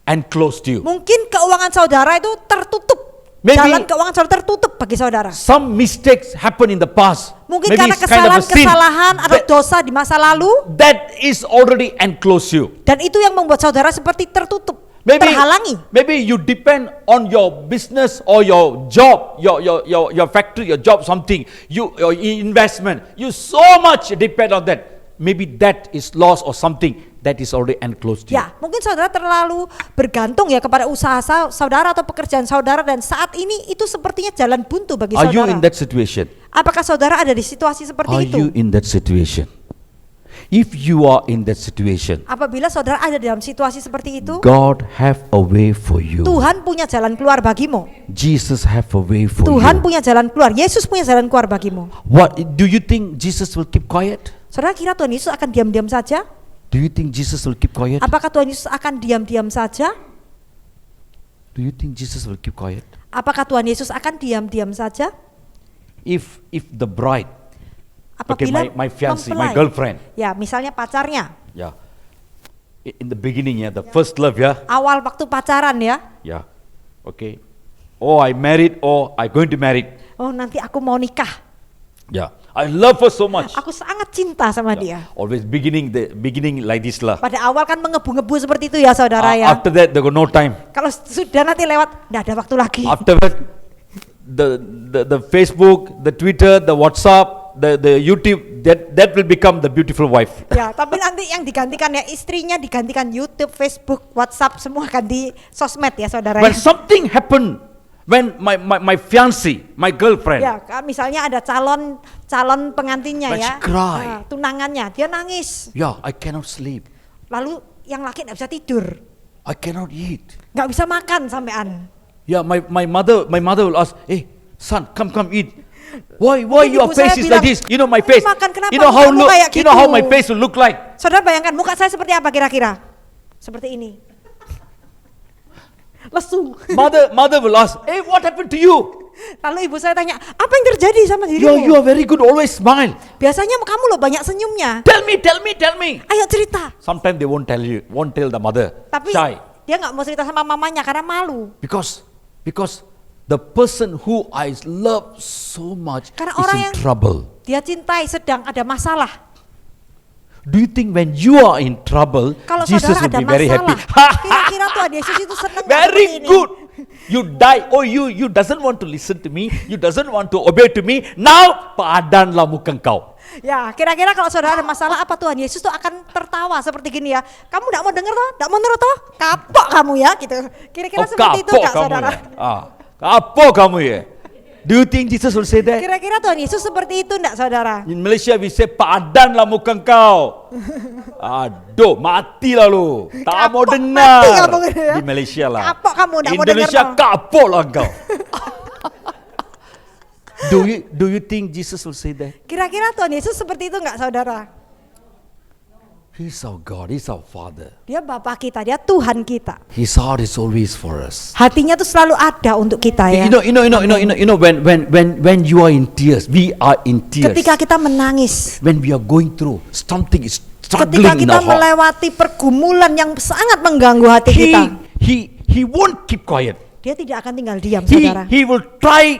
enclosed you. Mungkin keuangan saudara itu tertutup. Maybe- Jalan keuangan saudara tertutup bagi saudara. Some mistakes happen in the past. Mungkin Maybe karena it's kind of a sin. kesalahan atau dosa di masa lalu, That is already enclosed you. dan itu yang membuat saudara seperti tertutup, Maybe, terhalangi. maybe you depend on your business or your job, your factory, your job, something, your investment. You so much depend on that. Maybe that is lost or something that is already enclosed you. Ya, mungkin saudara terlalu bergantung ya kepada usaha saudara atau pekerjaan saudara, dan saat ini itu sepertinya jalan buntu bagi Are you saudara. in that situation? Apakah saudara ada di situasi seperti Are itu? you in that situation? If you are in that situation, Apabila saudara ada dalam situasi seperti itu, God have a way for you. Tuhan punya jalan keluar bagimu. Jesus have a way for Tuhan you. punya jalan keluar. Yesus punya jalan keluar bagimu. What do you think Jesus will keep quiet? Saudara kira Tuhan Yesus akan diam-diam saja? Do you think Jesus will keep quiet? Apakah Tuhan Yesus akan diam-diam saja? Do you think Jesus will keep quiet? Apakah Tuhan Yesus akan diam-diam saja? If the bride, okay, Apabila my fiancée, my mempelai, girlfriend, ya misalnya pacarnya, yeah, in the beginning, yeah, the first love, yeah, awal waktu pacaran ya, yeah, okay, oh I married, or I going to marry, oh nanti aku mau nikah, yeah, I love her so much. aku sangat cinta sama dia. Always beginning like this lah. Pada awal kan mengebu-ngebu seperti itu ya saudara ya. After that, there got no time. Kalau sudah nanti lewat, nggak ada waktu lagi. After that, the Facebook, the Twitter, the WhatsApp, the YouTube, that will become the beautiful wife. Ya, tapi nanti yang digantikan ya istrinya, digantikan YouTube, Facebook, WhatsApp, semua ganti sosmed ya saudara. When Ya. something happened, when my fiancée, my girlfriend, Ya, misalnya ada calon pengantinnya When ya, she cry. tunangannya, dia nangis. yeah, I cannot sleep, Lalu yang laki nggak bisa tidur, I cannot eat. nggak bisa makan sampean. Yeah, my mother will ask, hey son, come eat. Why Mungkin your ibu saya face is bilang, like this? You know my "Kamu face. makan, kenapa You know how mukamu kayak you know how gitu?" my face will look like. Saudara bayangkan muka saya seperti apa kira-kira? Seperti ini. Lesu. Mother will ask, hey, what happened to you? Lalu ibu saya tanya, apa yang terjadi sama You dirimu? are very good, always smile. Biasanya kamu loh banyak senyumnya. Tell me. Ayo cerita. Sometimes they won't tell the mother. Tapi Shy. dia nggak mau cerita sama mamanya karena malu. Because the person who I love so much Karena is orang in yang- trouble. Dia cintai sedang ada masalah. Do you think when you are in trouble, Kalau Jesus saudara will ada be very happy? masalah, kira-kira Tuhan Yesus itu senang nggak Very seperti ini? good. You die. Oh, you doesn't want to listen to me. You doesn't want to obey to me. Now padanlah muka kau. Ya, kira-kira kalau saudara ada masalah apa Tuhan Yesus tuh akan tertawa seperti gini ya. Kamu nggak mau denger toh? Nggak mau nurut toh? Kapok kamu ya gitu. Kira-kira seperti itu kapok nggak kamu saudara? ya. Kapok kamu ya. Do you think Jesus will say that? Kira-kira Tuhan Yesus seperti itu nggak saudara? In Malaysia we say padanlah muka kau. Aduh, matilah lu. Tak mau Kapok, dengar. mati kamu gitu ya. Di Malaysia lah. Kapok kamu, tak mau dengar Indonesia toh. kapok lah kau. Do you think Jesus will say that? Kira-kira Tuhan Yesus seperti itu nggak saudara? He's our God, He's our Father. Dia Bapa kita, dia Tuhan kita. His heart is always for us. Hatinya tuh selalu ada untuk kita ya. You know when you are in tears, we are in tears. Ketika kita menangis, When we are going through something is struggling ketika in kita our heart. melewati pergumulan yang sangat mengganggu hati kita, He won't keep quiet. dia tidak akan tinggal diam, saudara. He will try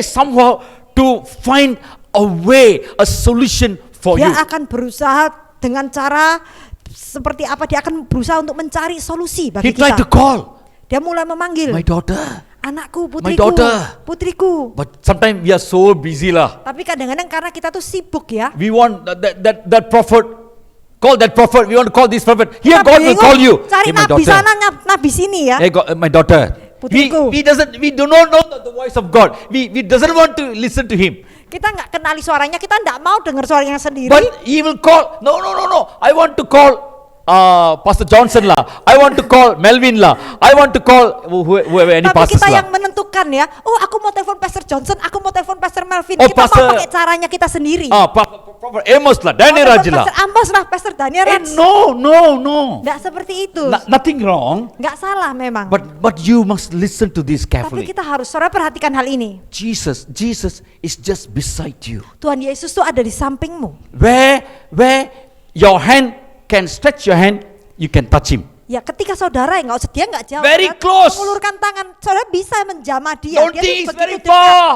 somehow to find a way, a solution for you. Dia akan berusaha dengan cara seperti apa, dia akan berusaha untuk mencari solusi He bagi tried to kita. call Dia mulai memanggil, my daughter, anakku, my putriku, daughter. putriku. But sometimes we are so busy lah. Tapi kadang-kadang karena kita tuh sibuk ya. We want that prophet. Call that prophet. We want to call this prophet. Here Kita God will bingung call you. Cari Hey, my nabi daughter. sana, nabi sini ya. Hey, God, my daughter. Putriku. We do not know the voice of God. We doesn't want to listen to Him. Kita nggak kenali suaranya, kita nggak mau dengar suaranya sendiri. But He will call. No. I want to call Pastor Johnson lah. I want to call Melvin lah. I want to call whoever any Tapi pastors kita lah. yang menentukan ya. Oh, aku mau telepon Pastor Johnson, aku mau telepon Pastor Melvin. Oh, Kita Pastor- mau pakai caranya kita sendiri. Prophet Amos lah, Daniel Mau Raj telepon lah. Pastor Amos lah, Pastor Daniel Raj. No. Nggak seperti itu. Nothing wrong. Nggak salah memang. But you must listen to this Tapi carefully. kita harus, saudara perhatikan hal ini. Jesus is just beside you. Tuhan Yesus tuh ada di sampingmu. Where your hand can stretch your hand, you can touch him. Ya, ketika saudara yang dia nggak jauh, Very saudara close. mengulurkan tangan, saudara bisa menjamah dia. Don't Dia think tuh he's begitu very dekat. far.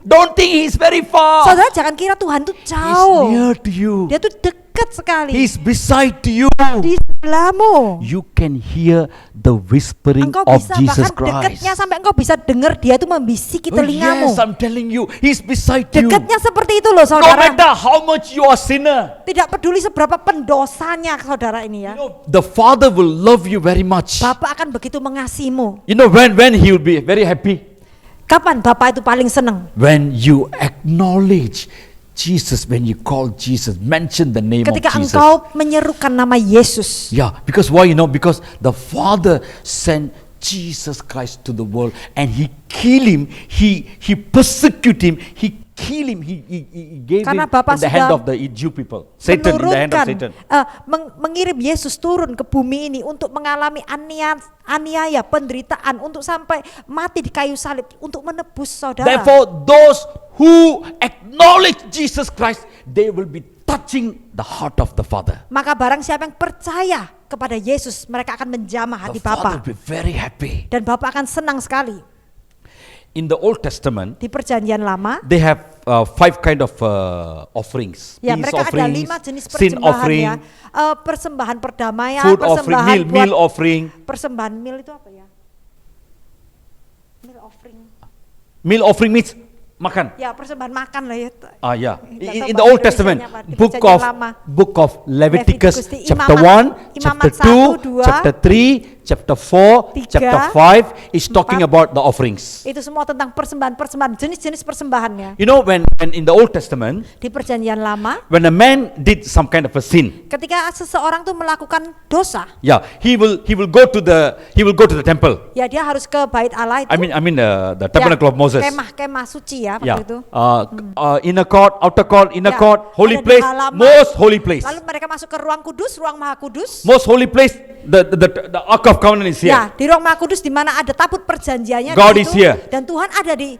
Don't think he's very far. Saudara jangan kira Tuhan tuh He's jauh. near to you. Dia tuh dekat sekali. He's beside you. Di sebelahmu. You can hear the whispering Engkau of bisa Jesus bahkan dekatnya Christ. sampai engkau bisa dengar dia tuh membisiki Oh, telingamu. yes, I'm telling you, he's beside you. Dekatnya seperti itu loh, No saudara. matter how much you are sinner, Tidak peduli seberapa pendosanya saudara ini ya. you know, the Father will love you very much. Bapak akan begitu mengasihimu. You know when he will be very happy? Kapan Bapak itu paling senang? When you acknowledge Jesus, when you call Jesus, mention the name Ketika of Jesus. engkau menyerukan nama Yesus. Yeah, because why? You know, because the Father sent Jesus Christ to the world and he killed him, he persecute him, he kill him, he gave Karena him Bapak in the hand sudah of the Jew people. Satan, in the hand of Satan. mengirim Yesus turun ke bumi ini untuk mengalami aniaya, penderitaan, untuk sampai mati di kayu salib, untuk menebus saudara. Therefore, those who acknowledge Jesus Christ, they will be touching the heart of the Father. Maka barang siapa yang percaya kepada Yesus, mereka akan menjamah The hati Father Bapak. will be very happy. Dan Bapak akan senang sekali. In the Old Testament, Di perjanjian lama, they have 5 kind of offerings. ya Peace mereka ada offerings, 5 jenis sin persembahan offering, ya. Persembahan perdamaian, food offering, persembahan meal offering. persembahan meal itu apa ya? Meal offering. Meal offering means makan. Ya, persembahan makan lah ya. Yeah. Nggak tahu In the bahasa Old Testament, Indonesianya apa, di book perjanjian of lama. Leviticus, Leviticus, di chapter Imamat 1, chapter 1, 2, 2, chapter 3, chapter 4, 3, chapter 5 is talking 4. about the offerings. Itu semua tentang persembahan, jenis-jenis persembahannya. You know, when in the Old Testament, Di perjanjian lama, when a man did some kind of a sin, ketika seseorang tuh melakukan dosa, yeah, he will go to the temple. ya dia harus ke bait Allah itu. I mean the tabernacle of Moses. Kemah suci ya Yeah. waktu itu. Inner court, outer court, inner Ya, court, holy ada di place, halaman. most holy place. Lalu mereka masuk ke ruang kudus, ruang maha kudus. Most holy place, the Ark of Covenant is here. Ya, di ruang maha kudus di mana ada tabut perjanjiannya God di is situ, here. dan Tuhan ada di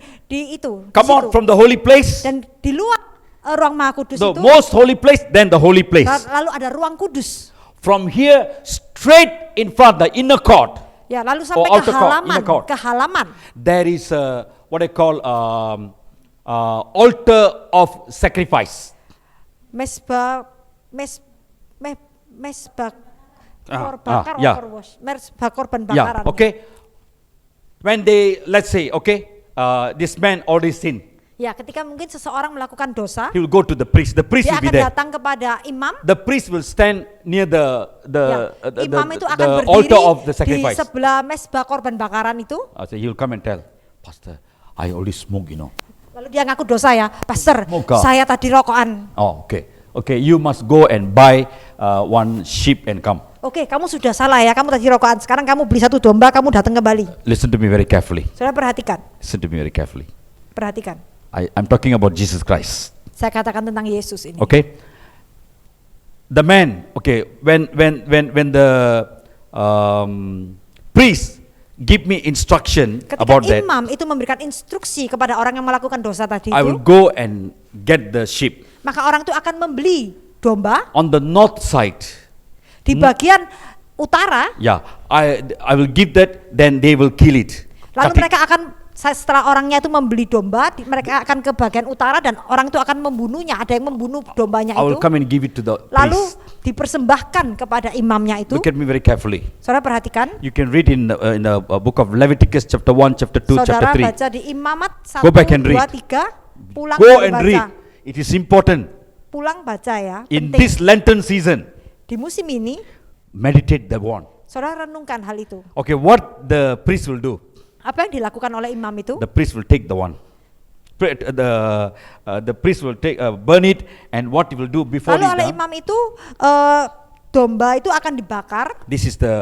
itu. di Come situ. out from the holy place, Dan di luar ruang maha kudus the itu most holy place, then the holy place. lalu ada ruang kudus. From here, straight in front, the inner court, Ya, lalu sampai ke outer court, halaman, inner court. ke halaman. there is what I call altar of sacrifice. Mesbah bakar yeah. mesbah korban Yeah, bakaran. okay. When they, let's say, okay, this man already sinned, Ya, ketika mungkin seseorang melakukan dosa, he will go to the priest. The priest dia will be akan there. datang kepada imam. The priest will stand near Imam itu akan the berdiri altar of the di sacrifice. sebelah mesbah korban bakaran itu. So he will come and tell, Pastor, I already smoke, you know. Lalu dia ngaku dosa ya, Pastor, Moga. saya tadi rokokan. Oh, okay. Okay, you must go and buy one sheep and come. Oke, kamu sudah salah ya, kamu tadi rokokan. Sekarang kamu beli 1 domba, kamu datang kembali. Listen to me very carefully. Saudara perhatikan, Listen to me very carefully. perhatikan. I'm talking about Jesus Christ. Saya katakan tentang Yesus ini. Okay. The man. Okay. When the priest give me instruction Ketika about that, imam itu memberikan instruksi kepada orang yang melakukan dosa tadi I will itu, go and get the sheep maka orang itu akan membeli domba on the north side. di bagian utara. Yeah, I will give that. Then they will kill it. Lalu Cut it. mereka akan, setelah orangnya itu membeli domba, mereka akan ke bagian utara dan orang itu akan membunuhnya. Ada yang membunuh dombanya I will itu. come and give it to the Lalu priest. dipersembahkan kepada imamnya itu. Look at me very carefully. Saudara perhatikan. You can read in the book of Leviticus chapter 1, chapter 2, Saudara chapter 3. baca di Imamat 1, Go back and 2, read. 3. Pulang Go dan and baca. read. It is important. Pulang baca ya. In Penting. this Lenten season, Di musim ini, meditate the one. saudara renungkan hal itu. Okay, what the priest will do? Apa yang dilakukan oleh imam itu? The priest will take the one. The priest will take burn it, and what he will do before Lalu oleh he imam itu domba itu akan dibakar. This is the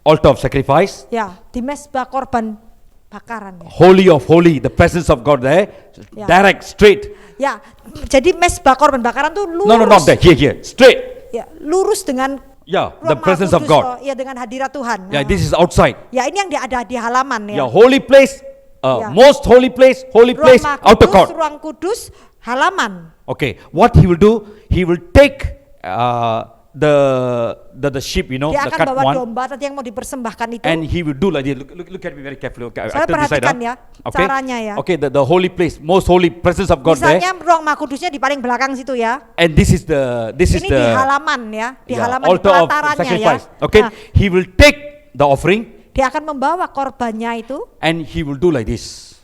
altar of sacrifice. Ya, di mezbah korban bakaran. Ya. Holy of holy, the presence of God there, Ya. direct, straight. Ya, jadi mezbah korban bakaran tuh lurus. No, not there, here, straight. Ya, lurus dengan Yeah, Ruang the presence Maha of Kudus, God. ya, dengan hadirat Tuhan. Yeah, this is outside. Ya, ini yang ada di halaman ya. Yeah, holy place, Yeah. most holy place, Ruang Maha outer Kudus, court. ruang kudus, halaman. Okay, what he will do, he will take the sheep, you know, Dia the akan cut bawa one, domba tadi yang mau dipersembahkan itu. and he will do like this. Look at me very carefully. Okay, Saya I turn this side, perhatikan ya, Okay, caranya ya. okay, the holy place, most holy presence of God Misalnya there, ruang Maha Kudusnya di paling belakang situ ya. and this is Ini di the halaman ya, di halaman di altar of pelatarannya ya. sacrifice. Okay, Nah, he will take the offering dia akan membawa korbannya itu. and he will do like this.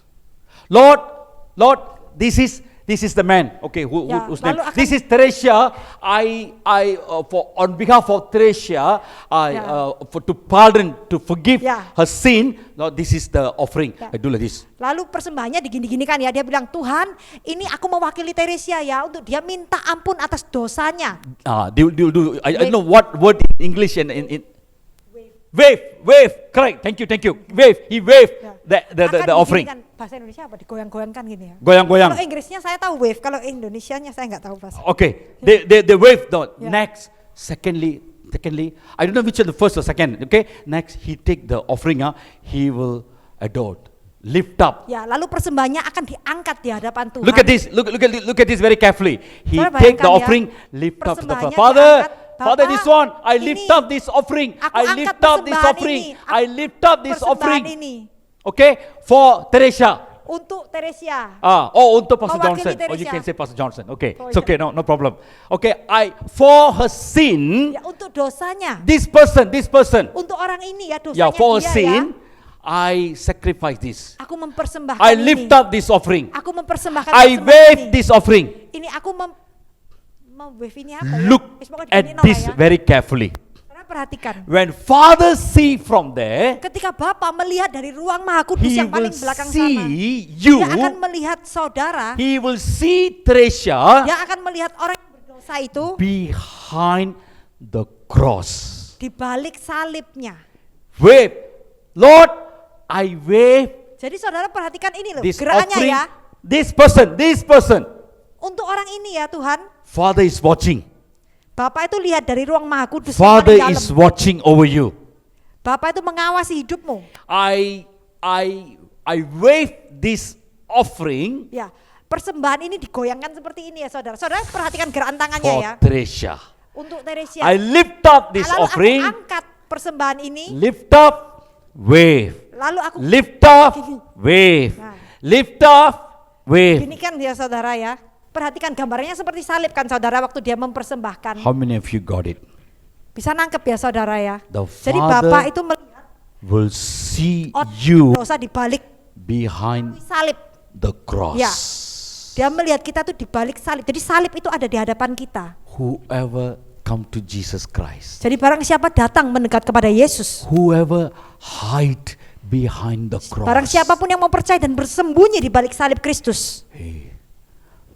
Lord, this is the man. Okay, Ya, whose name? lalu akan- This is Teresia. For on behalf of Teresia, Ya. to pardon, to forgive Ya. her sin. Lord, this is the offering. Ya. I do like this. Lalu persembahannya digini-ginikan ya. Dia bilang, Tuhan, ini aku mewakili Teresia ya, untuk dia minta ampun atas dosanya. They will do. I Wave. don't know what word in English and in wave. Correct. Thank you. Wave. He waved Ya. the offering. Akan diginikan. Bahasa Indonesia apa? Digoyang-goyangkan gini ya. Goyang-goyang. Kalau Inggrisnya saya tahu wave, kalau Indonesianya saya nggak tahu bahasa. Okay, they wave the Yeah. next. Secondly, I don't know which is the first or second. Okay, next he take the offering. He will adore, lift up. Ya, lalu persembahannya akan diangkat di hadapan Tuhan. Look at this. Look at this very carefully. He Saudara take the bayangkan ya, offering, lift up to the persembahannya Father. diangkat. Father, Bapak, this one, I ini, lift up this offering. aku I angkat lift up this persembahan offering. ini. I lift up this Persembahan offering. ini Okay, for Teresia. untuk Teresia. Untuk Pastor Mewakili Johnson. Oh, you Teresia. can say Pastor Johnson. Okay, Oh, it's yeah. okay. No problem. Okay, for her sin. Ya, untuk dosanya. This person, Untuk orang ini ya, dosanya yeah, for a dia sin, ya. I sacrifice this. Aku mempersembahkan I ini. lift up this offering. Aku mempersembahkan I persembahan wave ini. this offering. Ini aku wave ini apa ya? Look Wis, pokoknya at diginiin lah this ya. very carefully. Karena perhatikan. When Father see from there, Ketika Bapa melihat dari ruang Maha Kudus He yang will paling belakang sana, see you. dia akan melihat saudara, He will see Teresia dia akan melihat orang yang berdosa itu behind the cross. di balik salibnya. Wave, Lord, I wave Jadi saudara perhatikan ini loh, this gerakannya offering. ya. This person. Untuk orang ini ya Tuhan, Father is watching. Bapak itu lihat dari ruang Maha Kudus yang Father paling is dalam. watching over you. Bapak itu mengawasi hidupmu. I wave this offering Ya, persembahan ini digoyangkan seperti ini ya saudara. Saudara perhatikan gerakan tangannya for ya. Teresia. Untuk Teresia. I lift up this Lalu offering. aku angkat persembahan ini. Lift up, wave. Lalu aku Lift up, wave. Nah. Lift up, wave. gini kan ya saudara ya. Perhatikan gambarnya seperti salib kan saudara waktu dia mempersembahkan. How many of you got it? Bisa nangkep ya saudara ya. The Jadi Father Bapak itu melihat will see otak you dosa di balik behind salib. the cross. Ya. Dia melihat kita tuh di balik salib. Jadi salib itu ada di hadapan kita. Whoever come to Jesus Christ, Jadi barang siapa datang mendekat kepada Yesus, whoever hide behind the cross, barang siapapun yang mau percaya dan bersembunyi di balik salib Kristus, hey,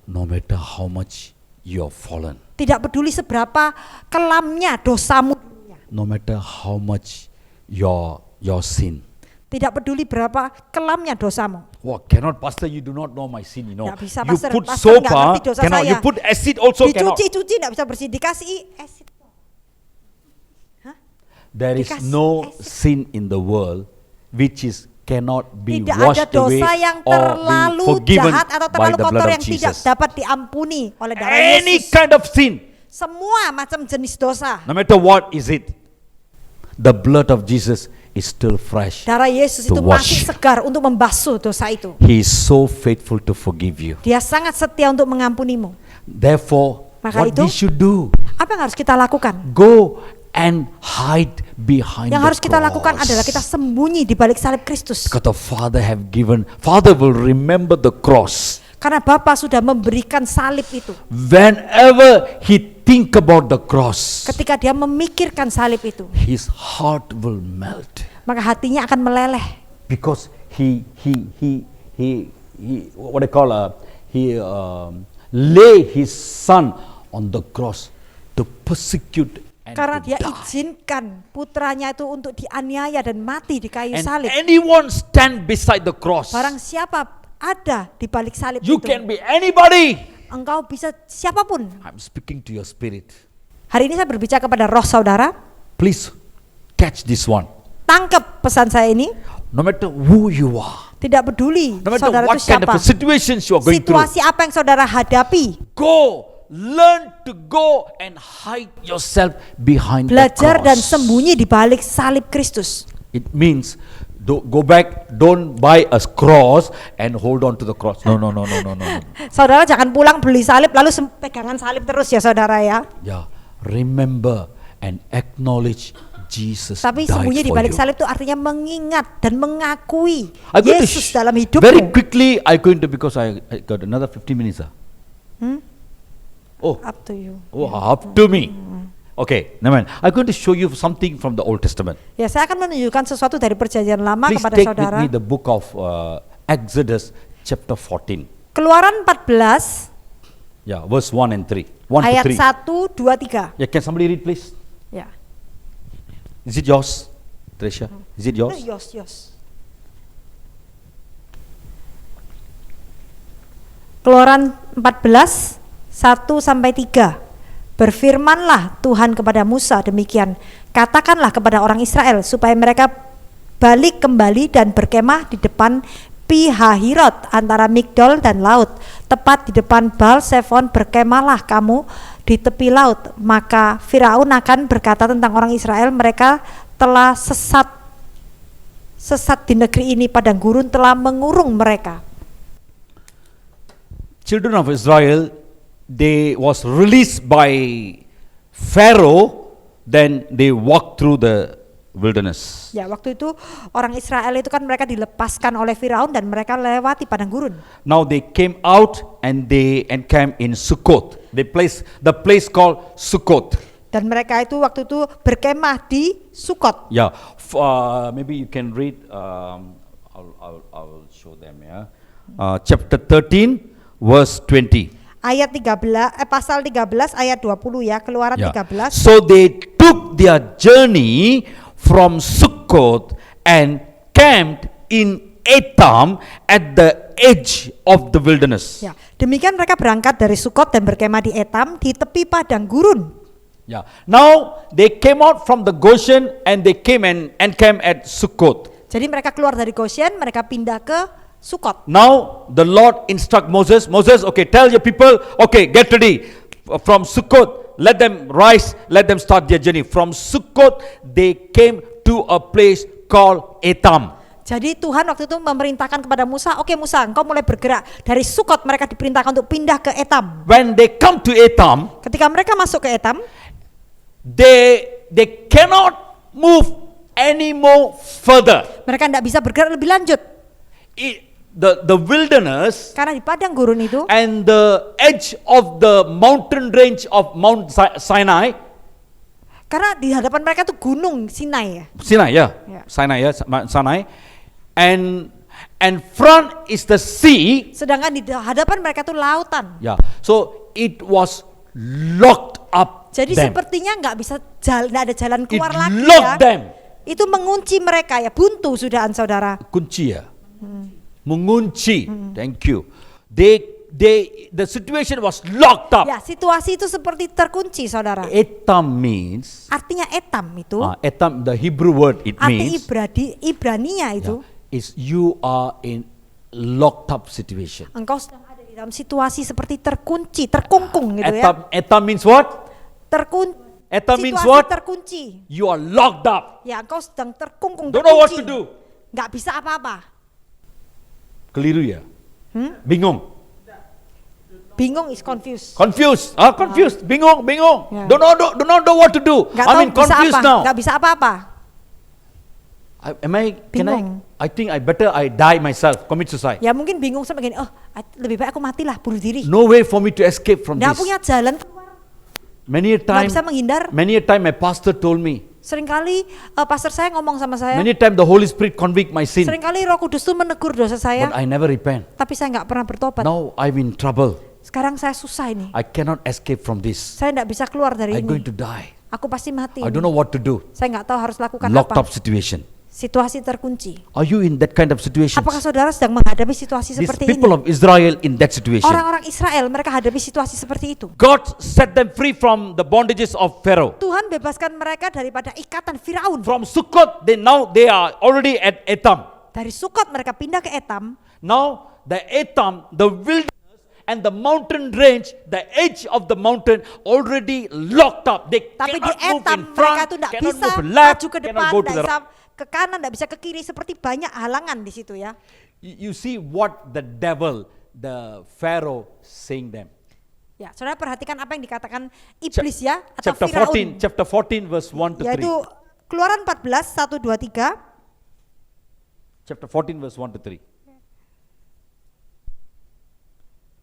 no matter how much you have fallen, tidak peduli seberapa kelamnya dosamu, no matter how much your sin. tidak peduli berapa kelamnya dosamu. Wow, cannot, Pastor, you do not know my sin, you know. Nggak bisa, You Pastor. put Pastor soap, nggak ngerti dosa cannot. saya. You put acid also cannot. Dicuci nggak bisa bersih, dikasih acid. Hah? There is Dikasih no acid. sin in the world which cannot be Tidak washed ada dosa away yang or be terlalu forgiven jahat atau by terlalu the kotor blood yang of tidak Jesus. dapat diampuni oleh darah Any Yesus. kind of sin, Semua macam jenis dosa. no matter what is it, the blood of Jesus is still fresh. Darah Yesus To itu wash. masih segar untuk membasuh dosa itu. He is so faithful to forgive you. Dia sangat setia untuk mengampunimu. Therefore, Maka what itu, we should do, apa yang harus kita lakukan? go and hide behind Yang the harus kita lakukan cross. adalah kita sembunyi di balik salib Kristus. Because the Father will remember the cross. Karena Bapa sudah memberikan salib itu. Whenever he think about the cross, Ketika dia memikirkan salib itu, his heart will melt. maka hatinya akan meleleh. Because he what I call lay his son on the cross to persecute and Karena to dia die. izinkan putranya itu untuk dianiaya dan mati di kayu And salib. anyone stand beside the cross. Barang siapa ada di balik salib You itu, can be anybody. engkau bisa siapapun. I'm speaking to your spirit. Hari ini saya berbicara kepada roh saudara. Please catch this one. Tangkap pesan saya ini. No matter who you are, Tidak peduli no matter saudara what itu kind of siapa, situations you are going through, situasi apa yang saudara hadapi, learn to go and hide yourself behind belajar the dan cross. sembunyi di balik salib Kristus. It means go back, don't buy a cross and hold on to the cross. No. Saudara jangan pulang beli salib lalu pegangan salib terus ya saudara ya. Yeah, remember and acknowledge Jesus Tapi died sembunyi di for balik you. salib itu artinya mengingat dan mengakui I'm going to Yesus dalam hidupmu. very quickly, I'm going to, because I got another 15 minutes. Oh, Up to you. up to me. Okay, never mind. I'm going to show you something from the Old Testament. Ya, saya akan menunjukkan sesuatu dari perjanjian lama Please kepada take with saudara. me the book of Exodus chapter 14. Keluaran 14 Yeah, verse 1 and 3. 1 ayat to 3. 1, 2, 3. Yeah, can somebody read please? Ya. Is it yours, Tricia? Is it yours? Yos. Keluaran 14 1 sampai 3. Berfirmanlah Tuhan kepada Musa demikian, katakanlah kepada orang Israel supaya mereka balik kembali dan berkemah di depan Pi-hahirot antara Migdol dan laut, tepat di depan Baal-Zephon. Berkemahlah kamu di tepi laut. Maka Firaun akan berkata tentang orang Israel, mereka telah sesat di negeri ini, padang gurun telah mengurung mereka. Children of Israel, they was released by Pharaoh, then they walked through the wilderness. Ya, waktu itu orang Israel itu kan mereka dilepaskan oleh Firaun dan mereka lewati padang gurun. Now they came out and they encamped in Sukkot. The place called Sukkot. Dan mereka itu waktu itu berkemah di Sukot. Yeah, maybe you can read. I'll show them. Yeah, chapter 13, verse 20. Ayat 13, pasal 13 ayat 20 ya, Keluaran Yeah. 13. So they took their journey from Sukkot and camped in Etam at the edge of the wilderness. Ya, demikian mereka berangkat dari Sukot dan berkemah di Etam di tepi padang gurun. Yeah. Now they came out from the Goshen and they came and encamped at Sukkot. Jadi mereka keluar dari Goshen, mereka pindah ke Sukot. Now the Lord instruct Moses, okay, tell your people, okay, get ready. From Sukkot, let them rise, let them start their journey. From Sukkot, they came to a place called Etam. Jadi Tuhan waktu itu memerintahkan kepada Musa, oke Musa, engkau mulai bergerak. Dari Sukot mereka diperintahkan untuk pindah ke Etam. When they come to Etam, Ketika mereka masuk ke Etam, they cannot move any more further. mereka tidak bisa bergerak lebih lanjut. The wilderness Karena di padang gurun itu, and the edge of the mountain range of Mount Sinai. karena di hadapan mereka itu gunung Sinai ya. Sinai, yeah. Yeah. Sinai, yeah, Sinai. And front is the sea. Sedangkan di hadapan mereka itu lautan. Yeah. So it was locked up. Jadi them. sepertinya nggak bisa nggak ada jalan keluar It lagi locked ya. them. Itu mengunci mereka ya, buntu sudahan saudara. Kunci ya. Mengunci. Thank you. The situation was locked up. Ya, situasi itu seperti terkunci saudara. Etam means Artinya Etam itu, Etam, the Hebrew word it arti means Ibrania itu, is you are in locked up situation. engkau sedang ada di dalam situasi seperti terkunci, terkungkung gitu ya. Etam means what? Etam means situasi what? terkunci. You are locked up. Ya, engkau sedang terkungkung, Don't know what terkunci. to do. Nggak bisa apa-apa. Keliru ya? Bingung. Bingung is confused. Confused. Confused. Bingung. Yeah. Don't know what to do. Nggak I tahu mean bisa confused apa, now. nggak bisa apa-apa. Bingung. I think I better die myself, commit suicide. Ya mungkin bingung sampai gini, lebih baik aku matilah, bunuh diri. No way for me to escape from Nggak this. punya jalan keluar, Many a nggak bisa menghindar. time my pastor told me. Seringkali pastor saya ngomong sama saya, Many time the Holy Spirit convict my sin. seringkali Roh Kudus tuh menegur dosa saya, But I never repent. tapi saya nggak pernah bertobat. Now I'm in trouble. Sekarang saya susah ini, I cannot escape from this. saya nggak bisa keluar dari I'm going ini. to die. Aku pasti mati. I don't know what to do. Saya nggak tahu harus lakukan Locked apa. up situation. Situasi terkunci. Are you in that kind of situation? Apakah saudara sedang menghadapi situasi These seperti people ini? of Israel in that situation. Orang-orang Israel mereka hadapi situasi seperti itu. God set them free from the bondages of Pharaoh. Tuhan bebaskan mereka daripada ikatan Firaun. From Sukkot, they are already at Etam. Dari Sukot mereka pindah ke Etam. Now the Etam, the wilderness and the mountain range, the edge of the mountain already locked up. They Tapi di cannot move in Etam front, mereka tuh tidak cannot bisa move left, maju ke cannot depan, go to tidak the bisa right. ke kanan, tidak bisa ke kiri, seperti banyak halangan di situ ya. You see what the devil, the Pharaoh saying them. Ya, saudara perhatikan apa yang dikatakan iblis ya atau Chapter Firaun. 14, chapter 14 verse 1 to 3. Yaitu Keluaran 14 1 2 3. Chapter 14 verse 1 to 3.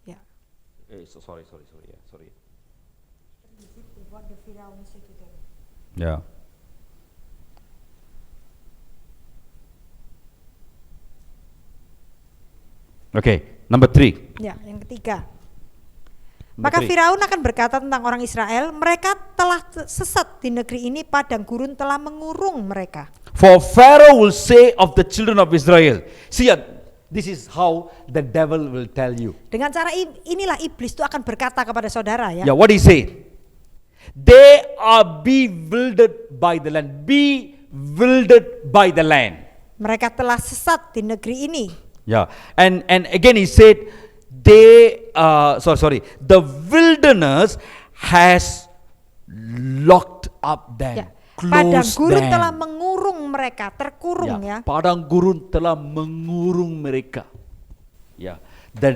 Ya. Sorry. Yeah, sorry. Yeah. Okay, number 3. Ya, yang ketiga. Number Maka 3. Firaun akan berkata tentang orang Israel, mereka telah sesat di negeri ini, padang gurun telah mengurung mereka. For Pharaoh will say of the children of Israel. See, this is how the devil will tell you. Dengan cara inilah iblis itu akan berkata kepada saudara ya. Yeah, what he say? They are bewildered by the land. Bewildered by the land. Mereka telah sesat di negeri ini. Yeah, and again he said, the wilderness has locked up them. Ya. Padang Closed gurun them. telah mengurung mereka, terkurung ya. Padang gurun telah mengurung mereka. Yeah. The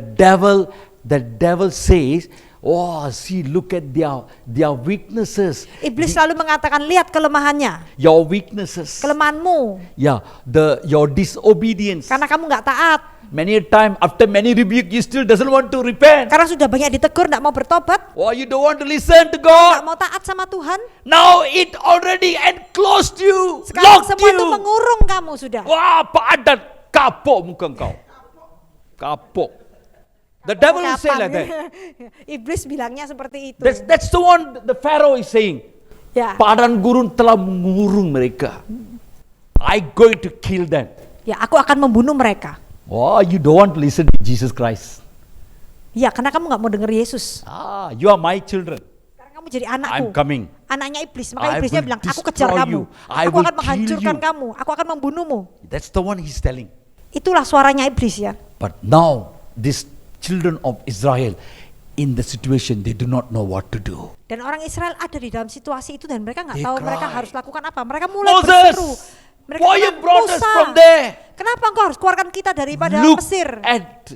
devil says, oh, see, look at their weaknesses. Iblis selalu mengatakan, lihat kelemahannya, Your weaknesses. kelemahanmu, Yeah, your disobedience. karena kamu nggak taat. Many a time after many rebuke, you still doesn't want to repent. Karena sudah banyak ditegur, nggak mau bertobat, Oh, you don't want to listen to nggak God. mau taat sama Tuhan. Now it already enclosed you, Sekarang locked semua itu you. mengurung kamu sudah. Wah, padat, kapok muka kau. Kapok. The devil will say like that. Iblis bilangnya seperti itu. That's the one the Pharaoh is saying. Ya, Padang gurun telah mengurung mereka. I going to kill them. ya, aku akan membunuh mereka. Oh, you don't want to listen to Jesus Christ. Ya, karena kamu nggak mau dengar Yesus. You are my children. Sekarang kamu jadi anakku. I'm coming. Anaknya iblis. Maka I iblisnya will bilang, aku kejar destroy kamu. you. I Aku will akan kill menghancurkan you." kamu. Aku akan membunuhmu. That's the one he's telling. Itulah suaranya iblis ya. But now, these children of Israel, in the situation, they do not know what to do. Dan orang Israel ada di dalam situasi itu dan mereka nggak They tahu mereka cry. harus lakukan apa. Mereka mulai Moses, berseru. Mereka why you bilang, brought us "Musa, from there? Kenapa engkau harus keluarkan kita daripada Look Mesir?" at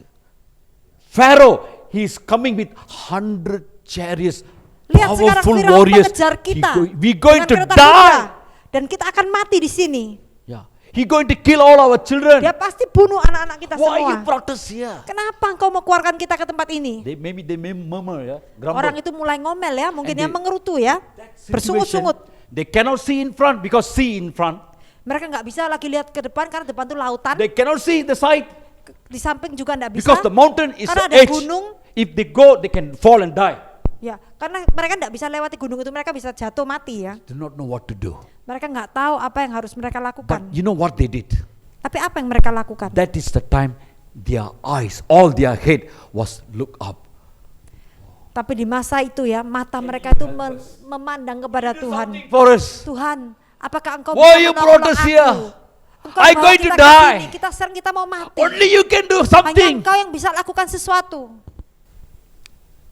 Pharaoh. He's coming with 100 chariots, Lihat sekarang powerful Firaun warriors. mengejar kita. We're going dengan to kereta kuda. die. Dan kita akan mati di sini. Yeah. He's going to kill all our children. Dia pasti bunuh anak-anak kita Why you semua. brought us here? Kenapa engkau mau keluarkan kita ke tempat ini? They may murmur, yeah, grumble. Orang itu mulai ngomel ya, mungkin And ya they- mengerutu ya, Situation, bersungut-sungut. they cannot see in front because sea in front. Mereka nggak bisa lagi lihat ke depan karena depan tuh lautan. They cannot see the side Di samping juga nggak bisa. because the mountain is Karena the ada edge. gunung. If they go, they can fall and die. Ya, karena mereka nggak bisa lewati gunung itu, mereka bisa jatuh mati ya. Do not know what to do. Mereka nggak tahu apa yang harus mereka But lakukan. you know what they did? Tapi apa yang mereka lakukan? That is the time their eyes, all their head was look up. Tapi di masa itu ya, mata mereka itu memandang kepada Tuhan. For us, Tuhan, apakah engkau Why bisa you menolong brought us aku? here? Engkau I'm bawa going kita to ke die. sini, sekarang kita mau mati. only you can do Hanya something. engkau yang bisa lakukan sesuatu.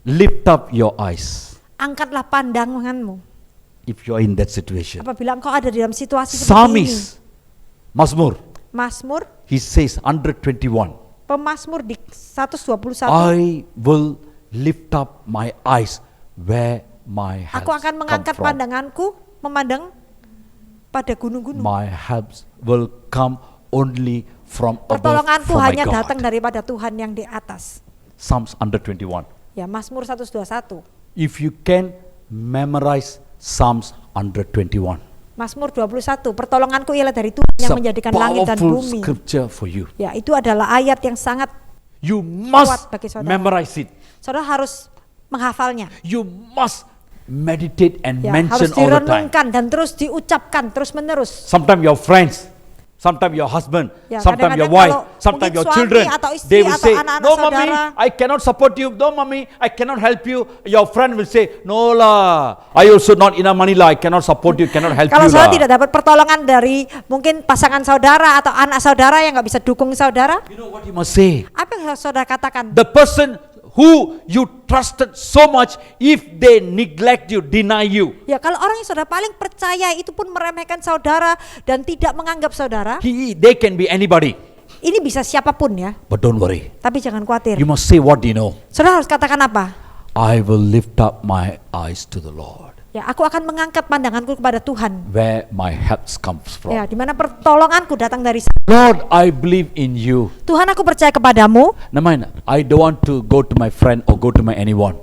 Lift up your eyes Angkatlah pandanganmu. if you are in that situation. Apabila engkau ada di dalam situasi seperti ini. Psalmist, Mazmur, Mazmur, he says 121. Pemazmur di 121. I will lift up my eyes where my help Aku akan mengangkat come from. pandanganku memandang pada gunung-gunung. My help will come only from above, Pertolonganku from my hanya God. datang daripada Tuhan yang di atas. Psalms 121. Ya, Mazmur 121. If you can memorize Psalms 121. Mazmur 21. Pertolonganku ialah dari Tuhan yang It's a menjadikan langit dan powerful bumi. scripture for you. Ya, itu adalah ayat yang sangat You must bagi saudara. memorize it. saudara harus menghafalnya. You must meditate and Ya, mention harus all the time. direnungkan dan terus diucapkan terus menerus. Sometimes your friends, sometimes your husband, Ya, sometimes your kadang-kadang wife, kalau sometimes mungkin your suami children, atau istri they will atau say, anak-anak no mommy, saudara." I cannot support you. No mommy, I cannot help you. Your friend will say, no lah, I also not enough money lah, I cannot support you, cannot help Kalau you saudara lah. tidak dapat pertolongan dari mungkin pasangan saudara atau anak saudara yang nggak bisa dukung saudara, You know what you must say? apa yang harus saudara katakan? The person who you trusted so much, if they neglect you, deny you, Ya, kalau orang yang saudara paling percaya itu pun meremehkan saudara dan tidak menganggap saudara, they can be anybody. ini bisa siapapun ya. But don't worry. Tapi jangan khawatir. You must say what you know. Saudara harus katakan apa? I will lift up my eyes to the Lord, Ya, aku akan mengangkat pandanganku kepada Tuhan. where my help comes from. Ya, di mana pertolonganku datang dari Lord, I believe in you. Tuhan, aku percaya kepadamu. Now mind, I don't want to go to my friend or go to my anyone.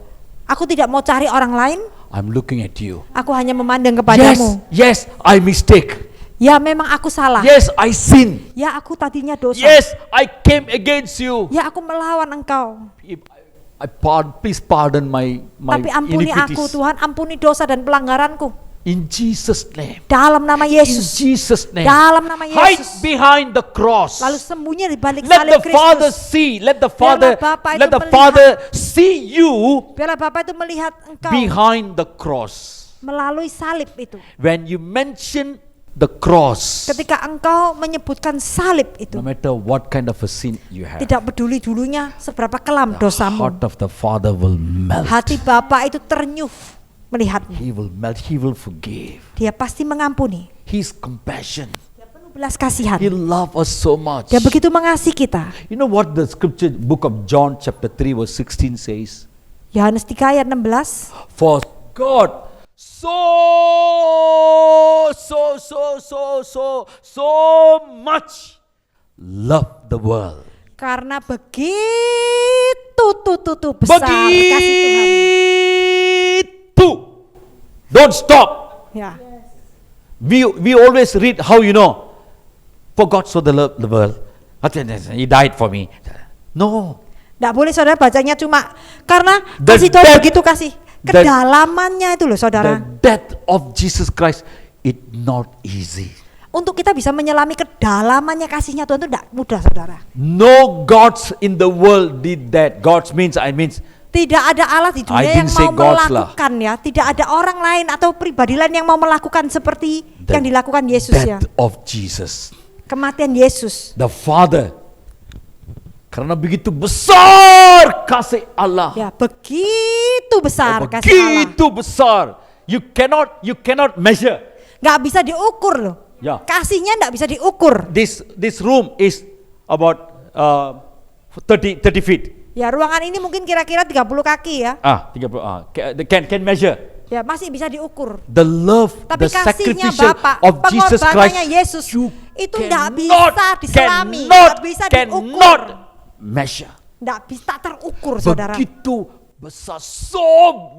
Aku tidak mau cari orang lain. I'm looking at you. Aku hanya memandang kepadamu. Yes, I mistake. Ya, memang aku salah. Yes, I sin. Ya, aku tadinya dosa. Yes, I came against you. Ya, aku melawan engkau. Please pardon my Tapi ampuni aku, iniquities. Tuhan, ampuni dosa dan pelanggaranku. In Jesus' name. Dalam nama In Yesus. Jesus' name. Dalam nama Hide Yesus. behind the cross. Lalu sembunyi di balik Let salib the Father Kristus. see. Let the Father. Bapa itu Let the melihat. Father see you Biarlah Bapa itu melihat engkau behind the cross. melalui salib itu. When you mention the cross, Ketika engkau menyebutkan salib itu, no matter what kind of a sin you have, tidak peduli dulunya seberapa kelam the dosamu, heart of the Father will melt. hati Bapa itu ternyuh melihatmu. He will melt. He will forgive. Dia pasti mengampuni. His compassion. Dia penuh belas kasihan. He loves us so much. Dia begitu mengasihi kita. You know what the scripture book of John chapter 3 verse 16 says? Yohanes 3 ayat 16. For God so much love the world. Karena begitu besar kasih Tuhan. Begitu. Don't stop. Ya. We always read how you know. For God so the world. He died for me. No. Tidak boleh saudara bacanya cuma karena The kasih Tuhan death- begitu kasih. Kedalamannya itu loh saudara. The death of Jesus Christ is not easy. Untuk kita bisa menyelami kedalamannya kasihnya Tuhan itu tidak mudah saudara. No gods in the world did that. Gods means Tidak ada Allah di I dunia yang didn't say mau gods lah. melakukan ya. Tidak ada orang lain atau pribadi lain yang mau melakukan seperti yang dilakukan Yesus ya. death of Jesus. Kematian Yesus. The Father. Karena begitu besar kasih Allah. Ya, begitu besar kasih Allah. Begitu besar. You cannot measure. Nggak bisa diukur loh. Ya. Kasihnya nggak bisa diukur. This room is about 30 feet. Ya, ruangan ini mungkin kira-kira 30 kaki ya. 30. Can measure. Ya, masih bisa diukur. The love, Tapi the kasihnya sacrificial Bapa, of Jesus pengorbanannya Christ, Yesus you itu nggak bisa diselami, nggak bisa diukur, cannot measure. nggak bisa terukur, saudara. Begitu besar, so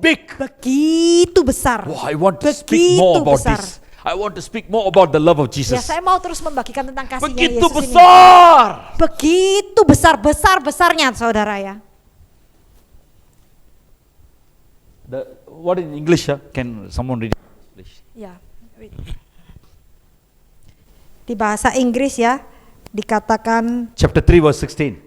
big. Begitu besar. Wow, I want to speak more about this. I want to speak more about the love of Ya, Jesus. saya mau terus membagikan tentang kasihnya Begitu Yesus ini. besar. Begitu besar, besar-besarnya, saudara ya. What in English? Can someone read English? Ya. Di bahasa Inggris ya dikatakan Chapter 3 verse 16.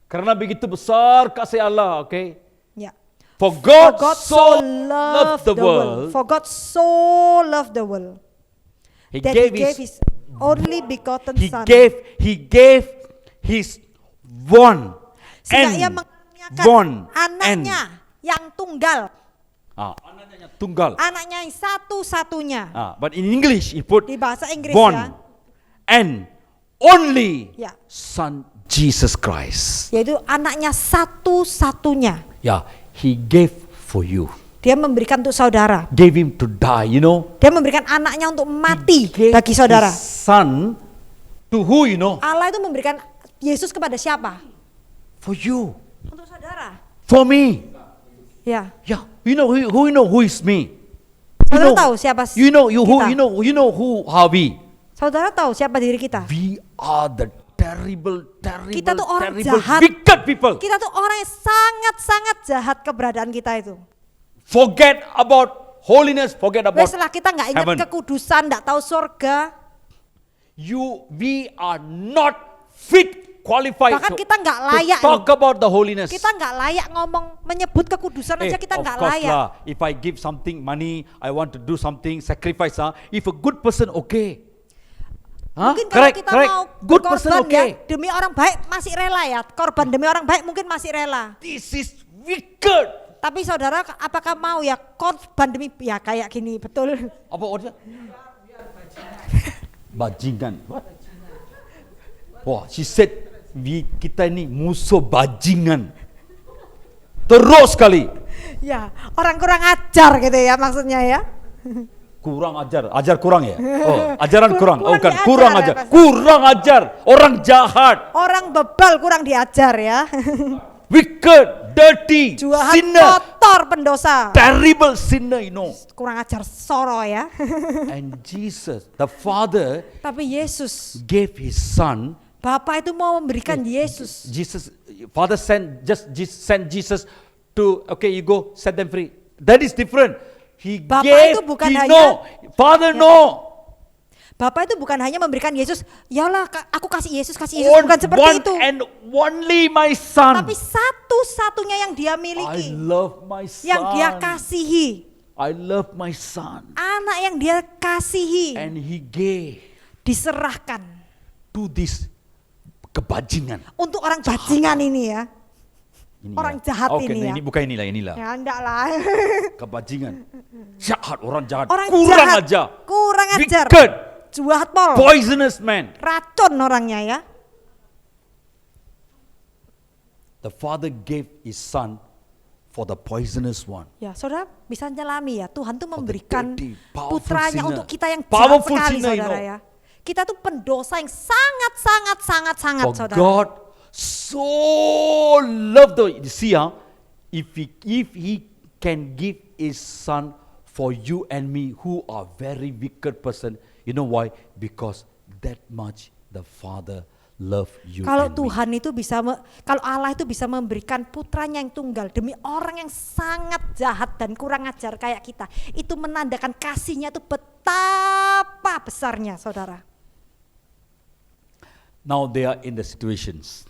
Karena begitu besar kasih Allah, okay? ya. For For God, God so loved the world, For God so loved the world He that gave He gave His only begotten He Son. gave His one Sehingga Ia and mengaruniakan anaknya yang tunggal, anaknya tunggal. anaknya yang satu-satunya. But in English he put Di bahasa Inggris one ya, and only Ya. Son Jesus Christ. yaitu anaknya satu-satunya. Yeah, He gave for you. Dia memberikan untuk saudara. Gave Him to die, you know. Dia memberikan anaknya untuk mati Gave bagi saudara. His Son to who, you know? Allah itu memberikan Yesus kepada siapa? For you. Untuk saudara. For me. Ya. Yeah, you know who is me. Saudara tahu siapa You know kita? who are we. Saudara tahu siapa diri kita? We are the terrible Kita tuh orang terrible jahat. wicked people. Kita tuh orang yang sangat-sangat jahat keberadaan kita itu. Forget about holiness, forget about Wes lah kita nggak ingat heaven. kekudusan, nggak tahu surga. We are not fit, qualified Bahkan to, kita nggak to layak talk about the holiness. Kita nggak layak ngomong menyebut kekudusan aja kita of nggak course layak. lah. If I give something money, I want to do something, sacrifice. If a good person, okay. Mungkin kalau kita mau Good person, berkorban ya, okay. demi orang baik masih rela ya. Korban demi orang baik mungkin masih rela. This is wicked. Tapi saudara, apakah mau ya korban demi ya kayak gini, betul? Apa orangnya? Bajingan. What? Wah, she said kita ini musuh bajingan. Terus sekali. Ya, orang kurang ajar gitu ya maksudnya ya. Kurang ajar kurang ya? Oh, ajaran kurang. Oh, bukan, diajar kurang ya, ajar. Pastor. Kurang ajar. Orang jahat, Orang bebal kurang diajar ya. wicked, dirty, Jahat, sinner, kotor, pendosa. terrible sinner, you know. Kurang ajar soro ya. And Jesus, the Father, Tapi Yesus, gave His Son. Bapa itu mau memberikan Yesus. Jesus, Father sent Jesus to, okay, you go set them free. That is different. He Bapa gave, itu bukan He hanya- know, Father Ya. know. Bapak itu bukan hanya memberikan Yesus, yalah aku kasih Yesus, bukan seperti One itu. and only my Son. Tapi satu-satunya yang dia I miliki, love my Son. yang dia kasihi, I love my Son. anak yang dia kasihi, And He gave diserahkan to this kebajingan. untuk orang bajingan ini ya. Ini Orang ya. jahat Oke, ini ya. ini bukan inilah. Ya enggak lah. Kebajingan. Jahat, orang jahat. Orang kurang jahat, ajar. kurang ajar. Wicked. Jahat pol. Poisonous man. Racun orangnya ya. The Father gave His Son for the poisonous one. Ya, saudara bisa nyelami ya. Tuhan tuh memberikan dirty, powerful putranya sinner. untuk kita yang jahat Powerful sekali, sinner, you saudara know. ya. Kita tuh pendosa yang sangat, For saudara. God so loved the, you see, if he can give His Son for you and me who are very wicked person, you know why? Because that much the Father love you Kalau and Tuhan itu bisa, kalau Allah itu bisa memberikan putranya yang tunggal demi orang yang sangat jahat dan kurang ajar kayak kita, itu menandakan kasihnya itu betapa besarnya, saudara. Now they are in the situations.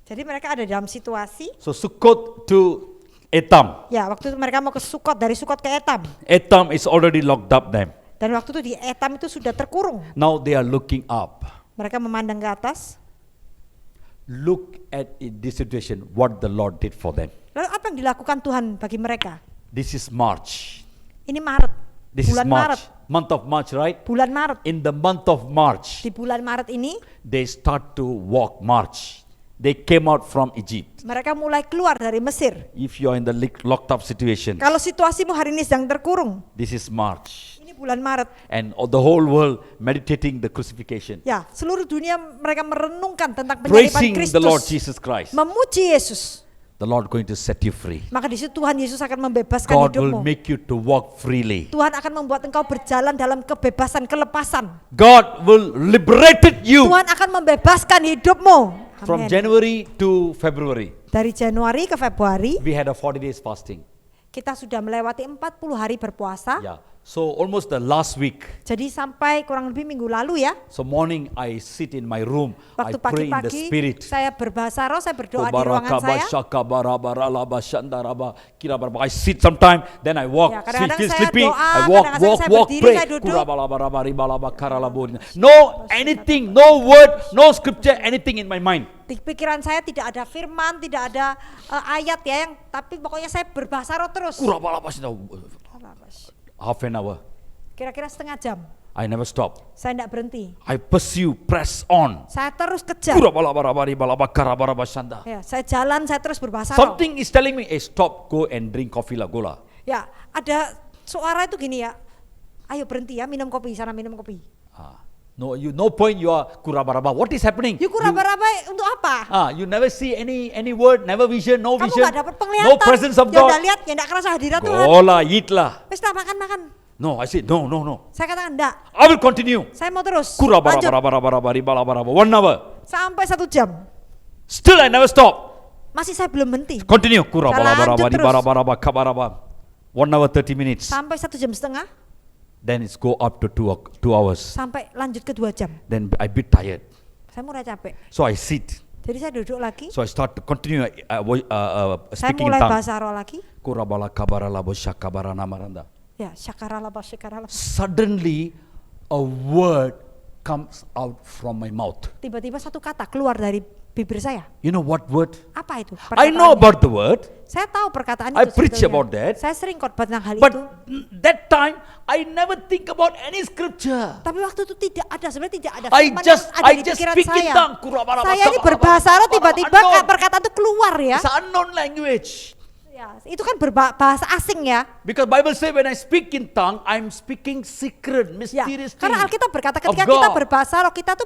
Jadi mereka ada dalam situasi, So Sukkot to Etam. ya waktu itu mereka mau ke Sukot, dari Sukot ke Etam. Etam is already locked up them. Dan waktu itu di Etam itu sudah terkurung. Now they are looking up. Mereka memandang ke atas. Look at this situation, what the Lord did for them. Lalu apa yang dilakukan Tuhan bagi mereka? This is March. Ini Maret, This bulan is March. Maret. Month of March, right? Bulan Maret. In the month of March, Di bulan Maret ini they start to walk March. They came out from Egypt. mereka mulai keluar dari Mesir. If you are in the locked up situation, Kalau situasimu hari ini sedang terkurung, this is March. ini bulan Maret. And the whole world meditating the crucifixion. Ya, seluruh dunia mereka merenungkan tentang penyaliban Praising Kristus. the Lord Jesus Christ. Memuji Yesus. The Lord going to set you free. Maka di situ Tuhan Yesus akan membebaskan God hidupmu. will make you to walk freely. Tuhan akan membuat engkau berjalan dalam kebebasan, kelepasan. God will liberate you Tuhan akan membebaskan hidupmu. from Amin. January to February. Dari Januari ke Februari, We had a 40 days fasting. kita sudah melewati 40 hari berpuasa. Yeah. So almost the last week. Jadi sampai kurang lebih minggu lalu ya. So morning I sit in my room. I Waktu pray in the pagi-pagi spirit. saya berbahasa roh, saya berdoa di ruangan saya. I sit sometime, then I walk. Ya, kadang-kadang Still saya sleeping. doa, I walk, kadang-kadang saya walk, berdiri, pray. saya duduk. No anything, no word, no scripture, anything in my mind. Di pikiran saya tidak ada firman, tidak ada ayat ya, yang tapi pokoknya saya berbahasa roh terus. Half an hour. Kira-kira setengah jam. I never stop. Saya tidak berhenti. I pursue, press on. Saya terus kejar. Ya, saya jalan, saya terus berbahasa roh. Something is telling me, hey, stop, go and drink coffee lah, go lah. Ya, ada suara itu gini ya. Ayo berhenti ya, minum kopi, sana minum kopi. No point you are kurabaraba. What is happening? Yuk raba-raba untuk apa? You never see any word, never vision, no Kamu vision, gak dapat penglihatan. no presence of Ya God. udah lihat, ya enggak kerasa hadirat Tuhan. Go lah, eat lah. Wes lah, makan. No, I said no. Saya katakan enggak. I will continue. Saya mau terus. Lanjut. Kurabaraba. 1 hour. Sampai 1 jam. Still I never stop. Masih saya belum berhenti. Continue. Lanjut terus. Kabaraba. 1 hour 30 minutes. sampai 1 jam setengah, Then it's go up to 2 hours. sampai lanjut ke 2 jam. Then I bit tired. Saya mulai capek. So I sit. Jadi saya duduk lagi, So I start to continue saya speaking in mulai tongue. bahasa roh lagi. Kurabala kabara labo shakabara namaranda. Ya, syakarala basyikarala. Suddenly a word comes out from my mouth. Tiba-tiba satu kata keluar dari bibir saya. You know what word? Apa itu? I know Perkataannya. about the word, Saya tahu perkataan I itu. preach sebetulnya. about that. Saya sering khotbah tentang hal but itu. that time I never think about any scripture. Tapi waktu itu tidak ada, sebenarnya tidak ada. I firman just- yang ada I di just pikiran speak in saya. tongue. Kurabara Saya ini bakabara berbahasa roh, bakabara tiba-tiba unknown. perkataan itu keluar ya. It's an unknown language. Ya, itu kan berbahasa asing ya. Because Bible say when I speak in tongue, I'm speaking secret, Ya, mysterious thing karena Alkitab berkata of ketika kita God. berbahasa roh, kita tuh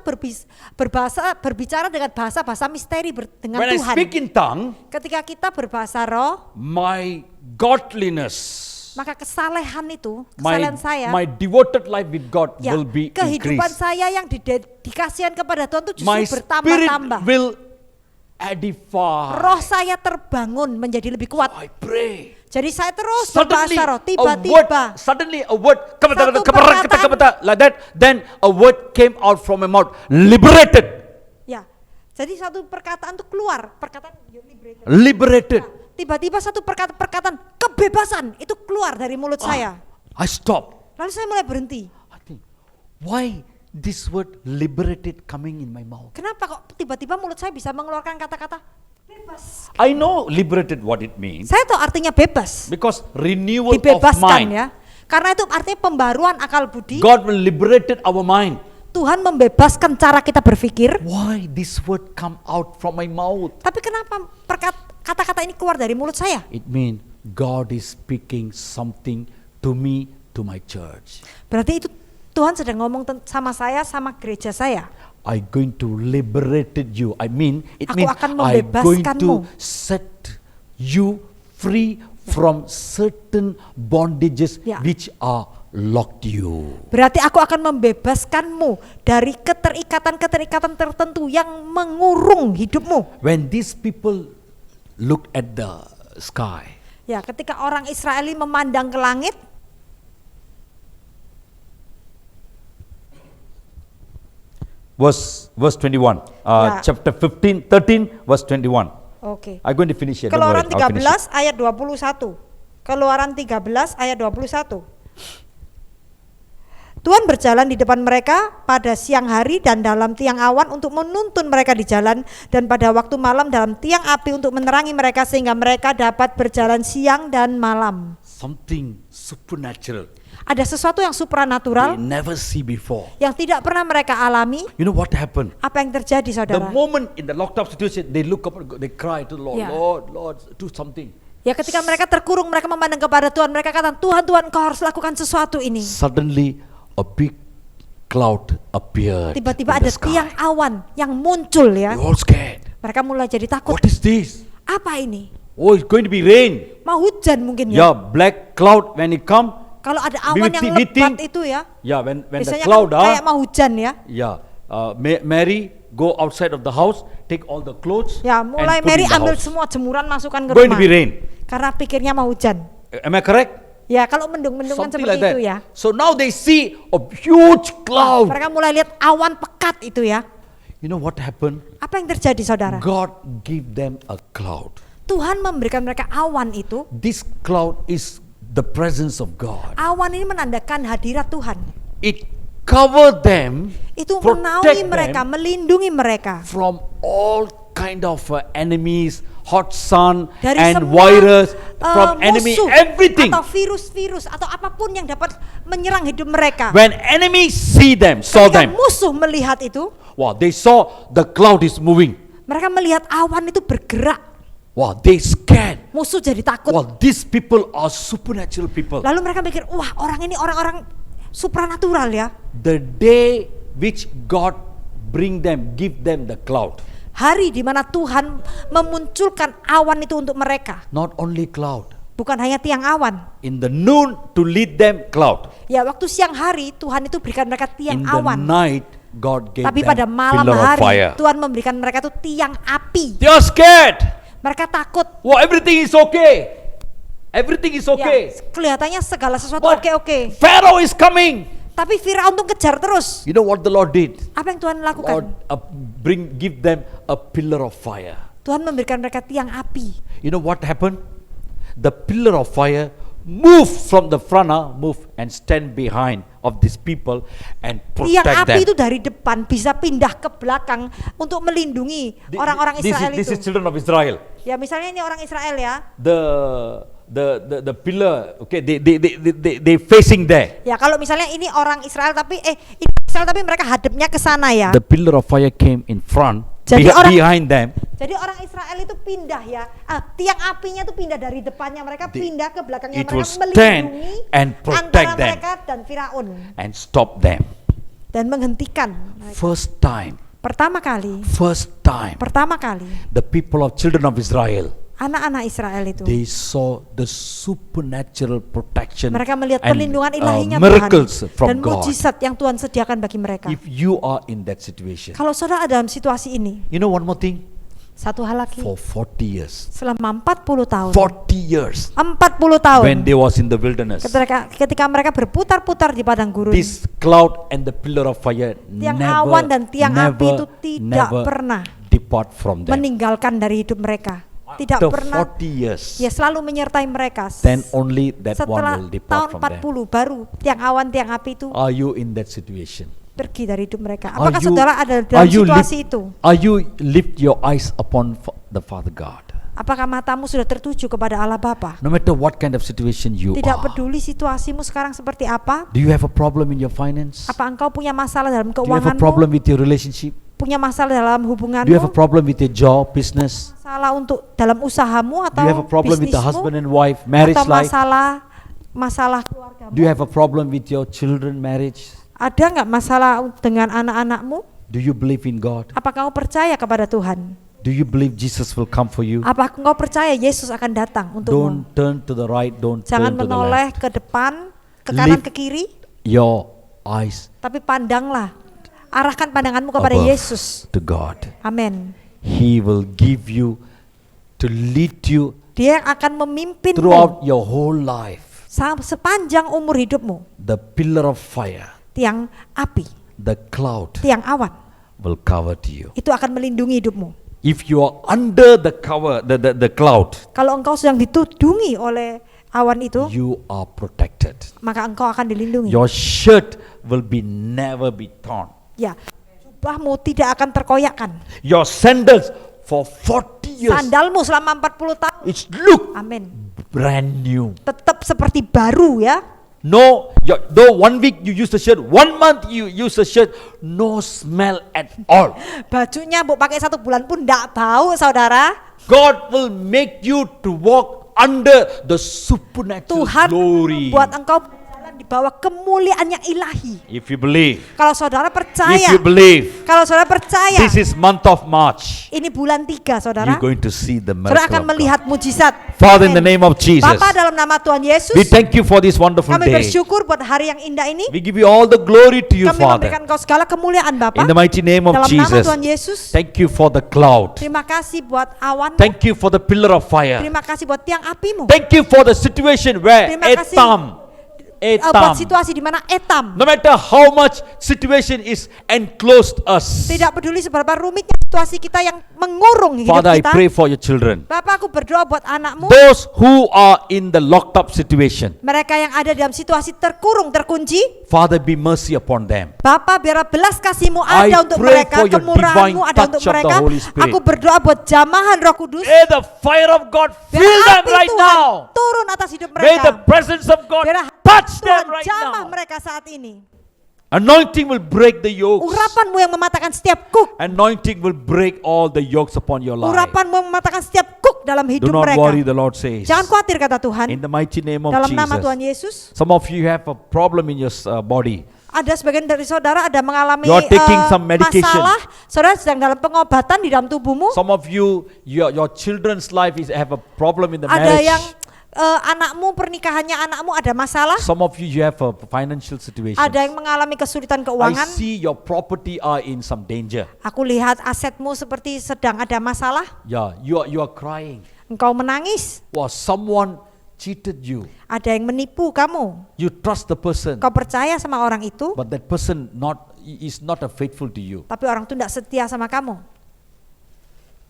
berbicara dengan bahasa misteri dengan When I Tuhan. speak in tongue, Ketika kita berbahasa roh, my godliness, maka kesalehan itu, my, kesalehan saya, my devoted life with God ya, will be kehidupan increased. saya yang didedikasikan kepada Tuhan itu My justru spirit bertambah-tambah. will edify. Roh saya terbangun menjadi lebih kuat. I pray. Jadi saya terus Suddenly berbahasa roh, a word, tiba-tiba suddenly a word, Satu perkataan. like that, then a word came out from my mouth, liberated, ya. Jadi satu perkataan itu keluar, perkataan you're liberated. liberated. Nah, tiba-tiba satu perkataan kebebasan itu keluar dari mulut saya. I stop. Lalu saya mulai berhenti. I think, why this word liberated coming in my mouth? Kenapa kok tiba-tiba mulut saya bisa mengeluarkan kata-kata bebas? I know liberated what it means, Saya tahu artinya bebas, because renewal of dibebaskan mind. ya. Karena itu artinya pembaruan akal budi. God will liberated our mind. Tuhan membebaskan cara kita berpikir. Why this word come out from my mouth? Tapi kenapa kata-kata ini keluar dari mulut saya? It means God is speaking something to me, to my church. Berarti itu Tuhan sedang ngomong sama saya, sama gereja saya. I going to liberated you. I mean, it Aku means akan I going to membebaskanmu. set you free from certain bondages Ya. which are locked you. Berarti aku akan membebaskanmu dari keterikatan-keterikatan tertentu yang mengurung hidupmu. When these people look at the sky, Ya, ketika orang Israeli memandang ke langit, verse 21, Ya. chapter 13, verse 21. oke. I'm going to finish here. don't Keluaran worry, I'll finish 13 ayat 21. Keluaran 13 ayat 21. Tuhan berjalan di depan mereka pada siang hari dan dalam tiang awan untuk menuntun mereka di jalan, dan pada waktu malam dalam tiang api untuk menerangi mereka sehingga mereka dapat berjalan siang dan malam. Something supernatural Ada sesuatu yang they supranatural never see before. yang tidak pernah mereka alami. You know what happened? Apa yang terjadi, The saudara? moment in the locked up situation, they look up, they cry to the Lord, Yeah. Lord, do something. Ya, ketika mereka terkurung, mereka memandang kepada Tuhan, mereka kata, Tuhan, Kau harus lakukan sesuatu ini. Suddenly, a big cloud appeared. Tiba-tiba in ada the sky. tiang awan yang muncul ya. They all scared. Mereka mulai jadi takut. What is this? Apa ini? Oh, it's going to be rain. Mau hujan mungkin Yeah, ya. black cloud when it come. Kalau ada awan yang we lebat think- itu ya. Yeah, when the Biasanya cloud kan kayak mau hujan ya. yeah, Mary go outside of the house, take all the clothes. Ya, and mulai put Mary in the ambil house. semua jemuran, masukkan ke Going to rumah. be rain. Karena pikirnya mau hujan. Am I correct? Ya, kalau mendung-mendung kan Something seperti like that. itu ya. So now they see a huge cloud. Mereka mulai lihat awan pekat itu ya. You know what happened? Apa yang terjadi, saudara? God give them a cloud. Tuhan memberikan mereka awan itu. This cloud is the presence of God. Awan ini menandakan hadirat Tuhan. It cover them, Itu protect menaungi mereka, them melindungi mereka from all kind of enemies, hot sun dari and semua virus, from enemy, musuh everything. atau virus-virus atau apapun yang dapat menyerang hidup mereka. When enemies see them, saw Ketika them, musuh melihat itu, wow, they saw the cloud is moving. mereka melihat awan itu bergerak. Wow, they scared. Musuh jadi takut. Wow, these people are supernatural people. Lalu mereka mikir, wah, orang ini orang-orang supranatural ya. The day which God bring them, give them the cloud. Hari di mana Tuhan memunculkan awan itu untuk mereka. Not only cloud. Bukan hanya tiang awan. In the noon to lead them cloud. Ya, waktu siang hari Tuhan itu berikan mereka tiang In the awan. night God gave Tapi them pada malam pillar of hari fire. Tuhan memberikan mereka itu tiang api. They are scared. Mereka takut. Wow, everything is okay. Everything is Ya, okay. kelihatannya segala sesuatu But oke-oke. Pharaoh is coming. Tapi Firaun tuh kejar terus. You know what the Lord did? Apa yang Tuhan Lord lakukan? give them a pillar of fire. Tuhan memberikan mereka tiang api. You know what happened? The pillar of fire moved from the front, move and stand behind of these people and Tiang protect api them. itu dari depan bisa pindah ke belakang untuk melindungi orang-orang Israel This is itu. children of Israel. Ya misalnya ini orang Israel ya. The pillar, okay, they facing there. Ya kalau misalnya ini orang Israel tapi ini Israel tapi mereka hadapnya ke sana ya. The pillar of fire came in front, Jadi behind them. Jadi orang Israel itu pindah ya. Tiang apinya itu pindah dari depannya mereka pindah ke belakangnya It will mereka stand melindungi and protect antara them mereka dan Firaun and stop them. dan menghentikan. First time, Pertama kali the people of children of Israel, anak-anak Israel itu they saw the supernatural protection mereka melihat and perlindungan ilahinya miracles Tuhan from dan God. mujizat yang Tuhan sediakan bagi mereka. If you are in that situation, Kalau saudara ada dalam situasi ini, you know one more thing? satu hal lagi, For 40 years, selama 40 tahun, 40 years, 40 tahun when they was in the wilderness, ketika mereka berputar-putar di padang gurun, this cloud and the pillar of fire tiang awan dan tiang api itu tidak pernah depart from them. meninggalkan dari hidup mereka. Tidak After pernah, 40 years, ya selalu menyertai mereka. then only that one Setelah will tahun depart from them. 40 baru tiang awan, tiang api itu Are you in that situation? pergi dari hidup mereka. Are Apakah you- saudara ada are dalam you situasi itu? Are you lift your eyes upon the Father God? Apakah matamu sudah tertuju kepada Allah Bapa? No matter what kind of situation you Tidak are. peduli situasimu sekarang seperti apa. Do you have a problem in your finance? Apa engkau punya masalah dalam Do you have a keuanganmu? problem with your relationship? Punya masalah dalam Do you have a hubunganmu? problem with your job, business? Masalah untuk dalam usahamu Do atau you have a problem with the bisnismu? husband and wife, marriage Atau life? masalah keluargamu? Do you have a problem with your children, marriage? Ada nggak masalah dengan anak-anakmu? Do you believe in God? Apakah kau percaya kepada Tuhan? Do you believe Jesus will come for you? Apakah kau percaya Yesus akan datang untukmu? Don't turn to the right, don't Jangan turn to the menoleh left. ke depan, ke kanan, Lift ke kiri, your eyes tapi pandanglah, arahkan pandanganmu kepada above Yesus. to God. Amin. He will give you to lead you Dia yang akan memimpinmu throughout your whole life. sepanjang umur hidupmu. The pillar of fire, Tiang api, the cloud tiang awan, will cover to you. itu akan melindungi hidupmu. If you are under the cover, the cloud, Kalau engkau sedang ditudungi oleh awan itu, you are protected. maka engkau akan dilindungi. Your shirt will never be torn. Ya, jubahmu tidak akan terkoyakkan. Your sandals for 40 years, Sandalmu selama 40 tahun, it's look amin, brand new. tetap seperti baru ya. No, though 1 week you use the shirt, 1 month you use the shirt, no smell at all. Bajunya bu pakai 1 bulan pun tidak bau, saudara. God will make you to walk under the supernatural Tuhan glory. buat engkau berjalan di bawah kemuliaan yang ilahi. If you believe, Kalau saudara if percaya, you believe, kalau saudara percaya, this is month of March, ini bulan 3, saudara. you're going to see the Saudara miracle akan of God. melihat mujizat. Father, in Amin. the name of Jesus, Bapa, dalam nama Tuhan Yesus, we thank you for this wonderful kami day. bersyukur buat hari yang indah ini. We give you all the glory to you, Kami Father. memberikan Engkau segala kemuliaan, Bapa. In the mighty name of Dalam nama Jesus, Tuhan Yesus. thank you for the cloud. Terima kasih buat awan. Thank you for the pillar of fire. Terima kasih buat tiang apimu. Thank you for the situation where Terima kasih. Buat situasi di mana Etam, no matter how much situation is enclosed us. tidak peduli seberapa rumitnya situasi kita yang mengurung hidup Father, I kita. pray for your children. Bapak, aku berdoa buat anakmu, Those who are in the locked up situation. mereka yang ada dalam situasi terkurung, terkunci. Father, be mercy upon them. Bapak, biarlah belas kasih-Mu I ada untuk pray mereka, for your kemurahan-Mu divine ada untuk touch of the mereka. Holy Spirit. Aku berdoa buat jamahan Roh Kudus. May the fire of God Biar fill them api right Tuhan now. turun atas hidup May the mereka. presence of God Biar touch Tuhan them right jamah now. mereka saat ini. Anointing will break the yokes. Urapan-Mu yang mematahkan setiap kuk. Anointing will break all the yokes upon your life. Urapan-Mu yang mematahkan setiap kuk dalam Do hidup not mereka. worry, the Lord says. Jangan khawatir, kata Tuhan. In the mighty name of Dalam nama Tuhan Jesus. Yesus. Some of you have a problem in your body. Ada sebagian dari saudara ada mengalami You are taking some medication. masalah. Saudara sedang dalam pengobatan di dalam tubuhmu. Some of you, your children's life have a problem in the Ada marriage. yang anakmu, pernikahannya anakmu ada masalah. Some of you have a financial situation. Ada yang mengalami kesulitan I keuangan. see your property are in some danger. Aku lihat asetmu seperti sedang ada masalah. Yeah, you are crying. Engkau menangis. Well, someone cheated you. Ada yang menipu kamu. You trust the person, Kau percaya sama orang itu, but that person is not faithful to you. tapi orang itu tidak setia sama kamu.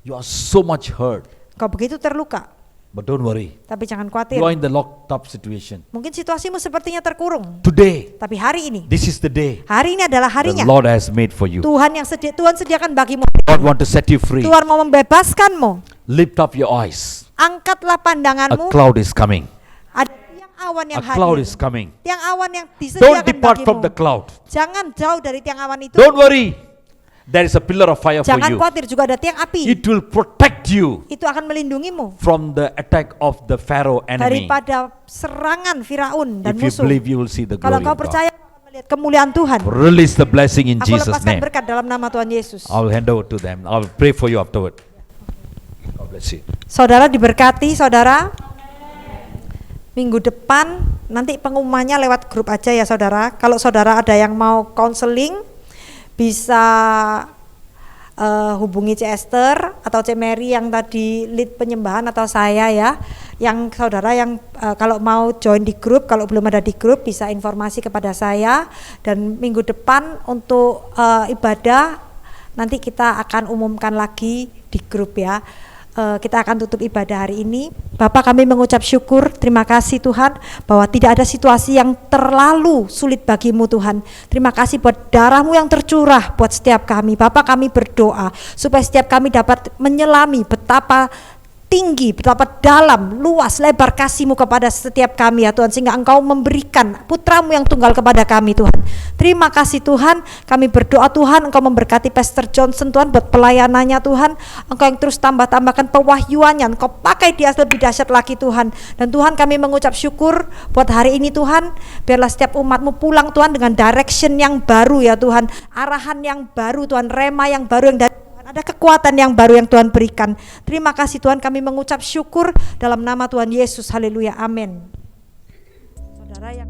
You are so much hurt, Kau begitu terluka, but don't worry. tapi jangan khawatir. You are in the locked up situation. Mungkin situasimu sepertinya terkurung, Today, tapi hari ini, this is the day hari ini adalah the harinya. Lord has made for you. Tuhan sediakan bagimu. God want to set you free. Tuhan mau membebaskanmu. Lift up your eyes. Angkatlah A pandanganmu. cloud is coming. Ada tiang awan yang A cloud hadir. is coming. Tiang awan yang Don't disediakan depart from the bagimu. cloud. Jangan jauh dari tiang awan itu. Don't worry. There is a pillar of fire for Jangan you. khawatir, juga ada tiang api. It will protect you Itu akan melindungimu from the attack of the Pharaoh enemy. daripada serangan Firaun dan If you musuh. believe, you will see the Kalau glory kau of God. percaya, kau akan melihat kemuliaan Tuhan. Release the blessing in Aku Jesus' lepaskan name. berkat dalam nama Tuhan Yesus. I will hand over to them. I will pray for you afterward. God bless you. Saudara diberkati, saudara. Minggu depan nanti pengumumannya lewat grup aja ya saudara. Kalau saudara ada yang mau counseling, bisa hubungi C. Esther atau C. Mary yang tadi lead penyembahan atau saya ya. Yang saudara yang kalau mau join di grup, kalau belum ada di grup bisa informasi kepada saya. Dan minggu depan untuk ibadah nanti kita akan umumkan lagi di grup ya. Kita akan tutup ibadah hari ini. Bapak, kami mengucap syukur, terima kasih Tuhan bahwa tidak ada situasi yang terlalu sulit bagimu Tuhan. Terima kasih buat darah-Mu yang tercurah buat setiap kami. Bapak, kami berdoa supaya setiap kami dapat menyelami betapa tinggi, betapa dalam, luas, lebar kasih-Mu kepada setiap kami ya Tuhan, sehingga Engkau memberikan putra-Mu yang tunggal kepada kami Tuhan. Terima kasih Tuhan, kami berdoa Tuhan Engkau memberkati Pastor Johnson Tuhan buat pelayanannya Tuhan. Engkau yang terus tambahkan pewahyuannya, Engkau pakai dia lebih dahsyat lagi Tuhan. Dan Tuhan kami mengucap syukur buat hari ini Tuhan, biarlah setiap umat-Mu pulang Tuhan dengan direction yang baru ya Tuhan, arahan yang baru Tuhan, rema yang baru yang dari ada kekuatan yang baru yang Tuhan berikan. Terima kasih Tuhan, kami mengucap syukur dalam nama Tuhan Yesus. Haleluya, amin. Saudara yang